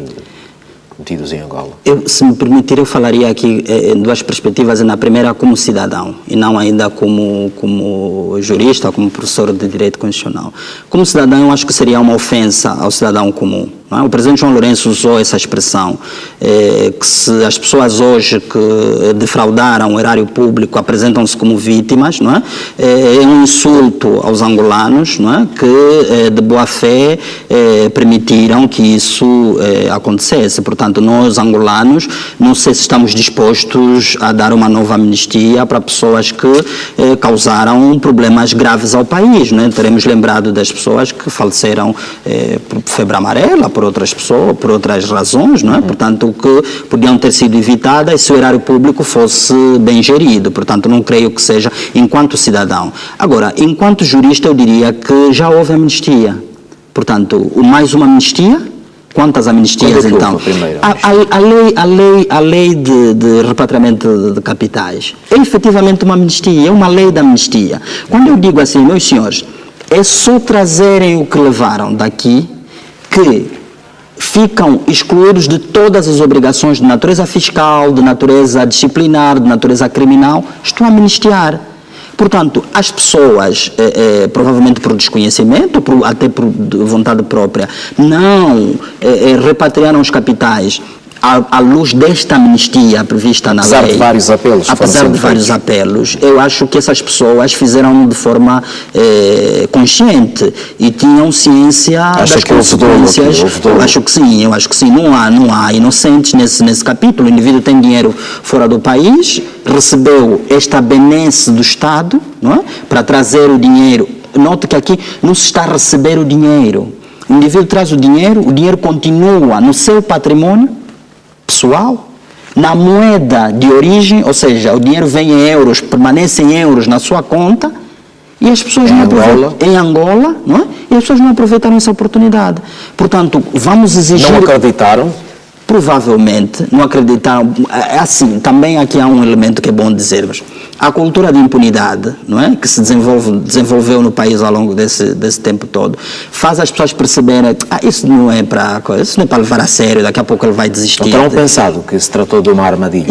cometidos em Angola? Se me permitir, eu falaria aqui em duas perspectivas. Na primeira, como cidadão, e não ainda como jurista, como professor de Direito Constitucional. Como cidadão, eu acho que seria uma ofensa ao cidadão comum. Não é? O presidente João Lourenço usou essa expressão, que se as pessoas hoje que defraudaram o erário público apresentam-se como vítimas, não é? É um insulto aos angolanos, não é? Que de boa fé permitiram que isso acontecesse. Portanto, nós angolanos, não sei se estamos dispostos a dar uma nova amnistia para pessoas que causaram problemas graves ao país, não é? Teremos lembrado das pessoas que faleceram por febre amarela, por outras pessoas, por outras razões, não é? Portanto, que podiam ter sido evitadas se o erário público fosse bem gerido. Portanto, não creio que seja enquanto cidadão. Agora, enquanto jurista, eu diria que já houve amnistia. Portanto, mais uma amnistia? Quantas amnistias, então? A lei de repatriamento de capitais é efetivamente uma amnistia, é uma lei da amnistia. Quando eu digo assim, meus senhores, é só trazerem o que levaram daqui que ficam excluídos de todas as obrigações de natureza fiscal, de natureza disciplinar, de natureza criminal, estão a amnistiar. Portanto, as pessoas, provavelmente por desconhecimento, até por vontade própria, não repatriaram os capitais à luz desta amnistia prevista na lei. Apesar de vários apelos. Apesar de vários apelos, eu acho que essas pessoas fizeram de forma consciente e tinham ciência das consequências. Eu acho que sim. Não há inocentes nesse capítulo. O indivíduo tem dinheiro fora do país, recebeu esta benesse do Estado, não é? Para trazer o dinheiro. Note que aqui não se está a receber o dinheiro. O indivíduo traz o dinheiro continua no seu patrimônio pessoal, na moeda de origem, ou seja, o dinheiro vem em euros, permanece em euros na sua conta, e as pessoas não aproveitam em Angola, não é? E as pessoas não aproveitaram essa oportunidade. Portanto, vamos exigir... Não acreditaram? provavelmente não acreditaram. Assim, também aqui há um elemento que é bom dizermos. A cultura de impunidade, não é, que se desenvolveu no país ao longo desse tempo todo, faz as pessoas perceberem isso não é para levar a sério, daqui a pouco ele vai desistir. Não terão pensado que se tratou de uma armadilha?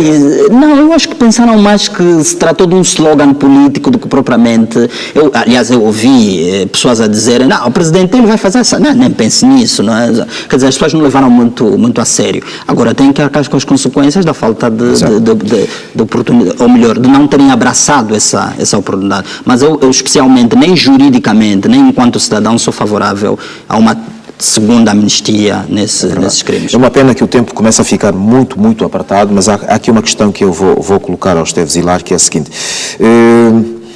Não, eu acho que pensaram mais que se tratou de um slogan político do que propriamente. Aliás, eu ouvi pessoas a dizerem, não, o presidente ele vai fazer essa. Não, nem pense nisso, não é? Quer dizer, as pessoas não levaram muito a sério. Agora, tem que arcar com as consequências da falta de oportunidade, ou melhor, de não terem abraçado essa oportunidade. Mas eu especialmente, nem juridicamente, nem enquanto cidadão, sou favorável a uma segunda amnistia nesses crimes. É uma pena que o tempo começa a ficar muito apertado, mas há aqui uma questão que eu vou colocar ao Esteves Hilário, que é a seguinte.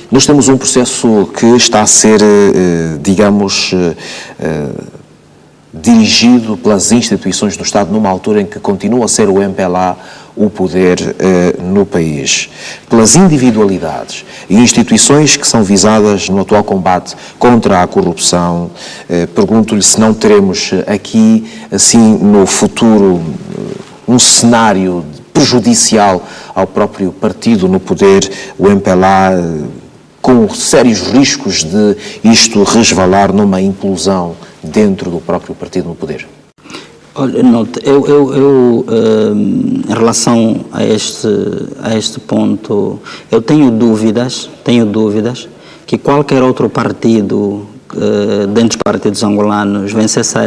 Nós temos um processo que está a ser, digamos, dirigido pelas instituições do Estado numa altura em que continua a ser o MPLA o poder no país, pelas individualidades e instituições que são visadas no atual combate contra a corrupção. Pergunto-lhe se não teremos aqui, assim, no futuro, um cenário prejudicial ao próprio partido no poder, o MPLA, com sérios riscos de isto resvalar numa implosão dentro do próprio partido no poder. Olha, note, eu em relação a este ponto, eu tenho dúvidas que qualquer outro partido, dentro dos partidos angolanos, vencesse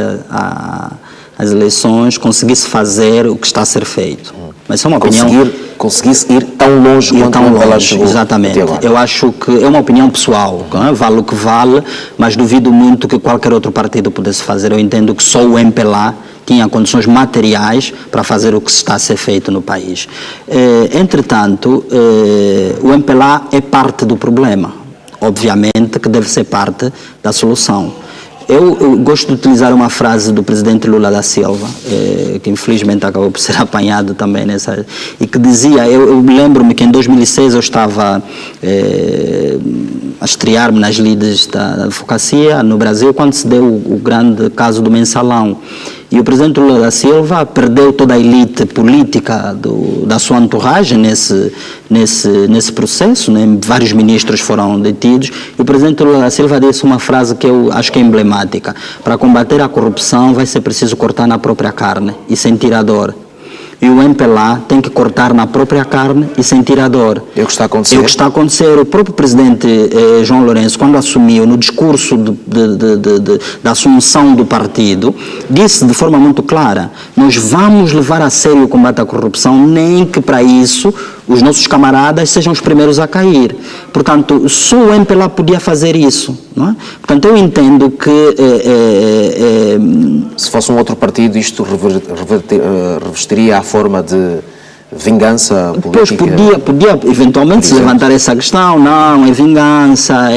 as eleições, conseguisse fazer o que está a ser feito. Mas é uma opinião... Conseguisse ir tão longe quanto ela chegou. Exatamente. Eu acho que é uma opinião pessoal, vale o que vale, mas duvido muito que qualquer outro partido pudesse fazer. Eu entendo que só o MPLA tinha condições materiais para fazer o que está a ser feito no país. Entretanto, o MPLA é parte do problema. Obviamente que deve ser parte da solução. Eu gosto de utilizar uma frase do presidente Lula da Silva, que infelizmente acabou por ser apanhado também nessa, e que dizia, eu lembro-me que em 2006 eu estava a estrear-me nas lides da advocacia no Brasil, quando se deu o grande caso do Mensalão. E o presidente Lula da Silva perdeu toda a elite política da sua entourage nesse processo, né? Vários ministros foram detidos. E o presidente Lula da Silva disse uma frase que eu acho que é emblemática. Para combater a corrupção vai ser preciso cortar na própria carne e sentir a dor. E o MPLA tem que cortar na própria carne e sentir a dor. É o que está a acontecer. É o que está a acontecer. O próprio presidente João Lourenço, quando assumiu, no discurso da assunção do partido, disse de forma muito clara, nós vamos levar a sério o combate à corrupção, nem que para isso os nossos camaradas sejam os primeiros a cair. Portanto, só o MPLA podia fazer isso. Não é? Portanto, eu entendo que... Se fosse um outro partido, isto revestiria a forma de vingança política? Pois podia eventualmente se levantar essa questão, não, é vingança.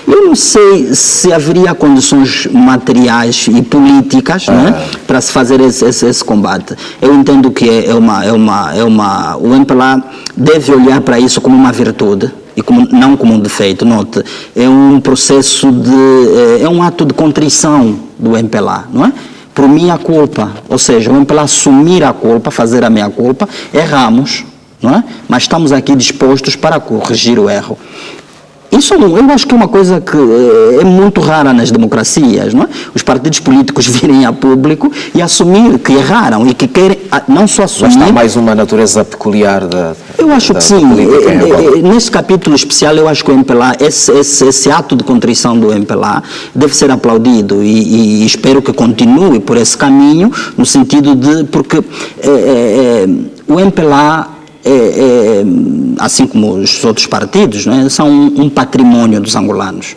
Eu não sei se haveria condições materiais e políticas né, para se fazer esse combate. Eu entendo que o MPLA deve olhar para isso como uma virtude e não como um defeito. Note, é um processo é um ato de contrição do MPLA, não é? Por minha culpa, ou seja, o MPLA assumir a culpa, fazer a minha culpa, erramos, não é? Mas estamos aqui dispostos para corrigir o erro. Isso eu acho que é uma coisa que é muito rara nas democracias, não é? Os partidos políticos virem a público e assumir que erraram e que querem, não só assumir... Mas está mais uma natureza peculiar da Eu acho que sim. Nesse capítulo especial, eu acho que o MPLA, esse ato de contrição do MPLA deve ser aplaudido e espero que continue por esse caminho, no sentido de... Porque o MPLA... assim como os outros partidos, né, são um patrimônio dos angolanos.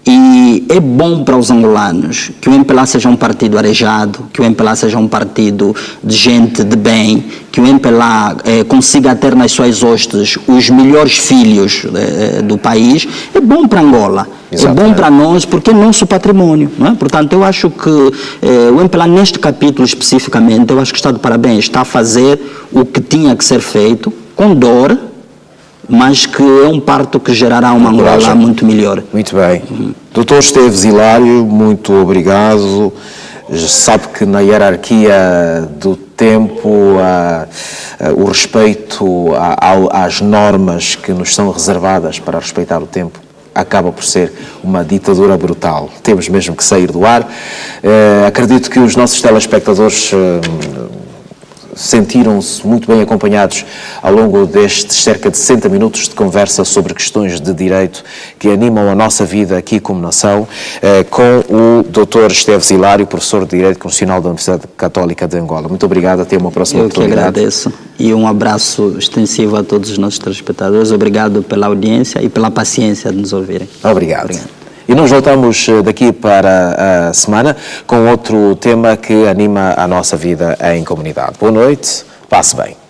E é bom para os angolanos que o MPLA seja um partido arejado, que o MPLA seja um partido de gente de bem, que o MPLA consiga ter nas suas hostes os melhores filhos do país. É bom para Angola. Exato, é bom para nós porque é nosso patrimônio. Não é? Portanto, eu acho que o MPLA, neste capítulo especificamente, eu acho que está de parabéns. Está a fazer o que tinha que ser feito, com dor, mas que é um parto que gerará uma Angola muito melhor. Muito bem. Doutor Esteves Hilário, muito obrigado. sabe que na hierarquia do tempo, o respeito às normas que nos são reservadas para respeitar o tempo acaba por ser uma ditadura brutal. Temos mesmo que sair do ar. Acredito que os nossos telespectadores sentiram-se muito bem acompanhados ao longo destes cerca de 60 minutos de conversa sobre questões de direito que animam a nossa vida aqui como nação, com o Dr. Esteves Hilário, professor de Direito Constitucional da Universidade Católica de Angola. Muito obrigado, até uma próxima oportunidade. Eu que agradeço e um abraço extensivo a todos os nossos telespectadores. Obrigado pela audiência e pela paciência de nos ouvirem. Obrigado. E nós voltamos daqui para a semana com outro tema que anima a nossa vida em comunidade. Boa noite, passe bem.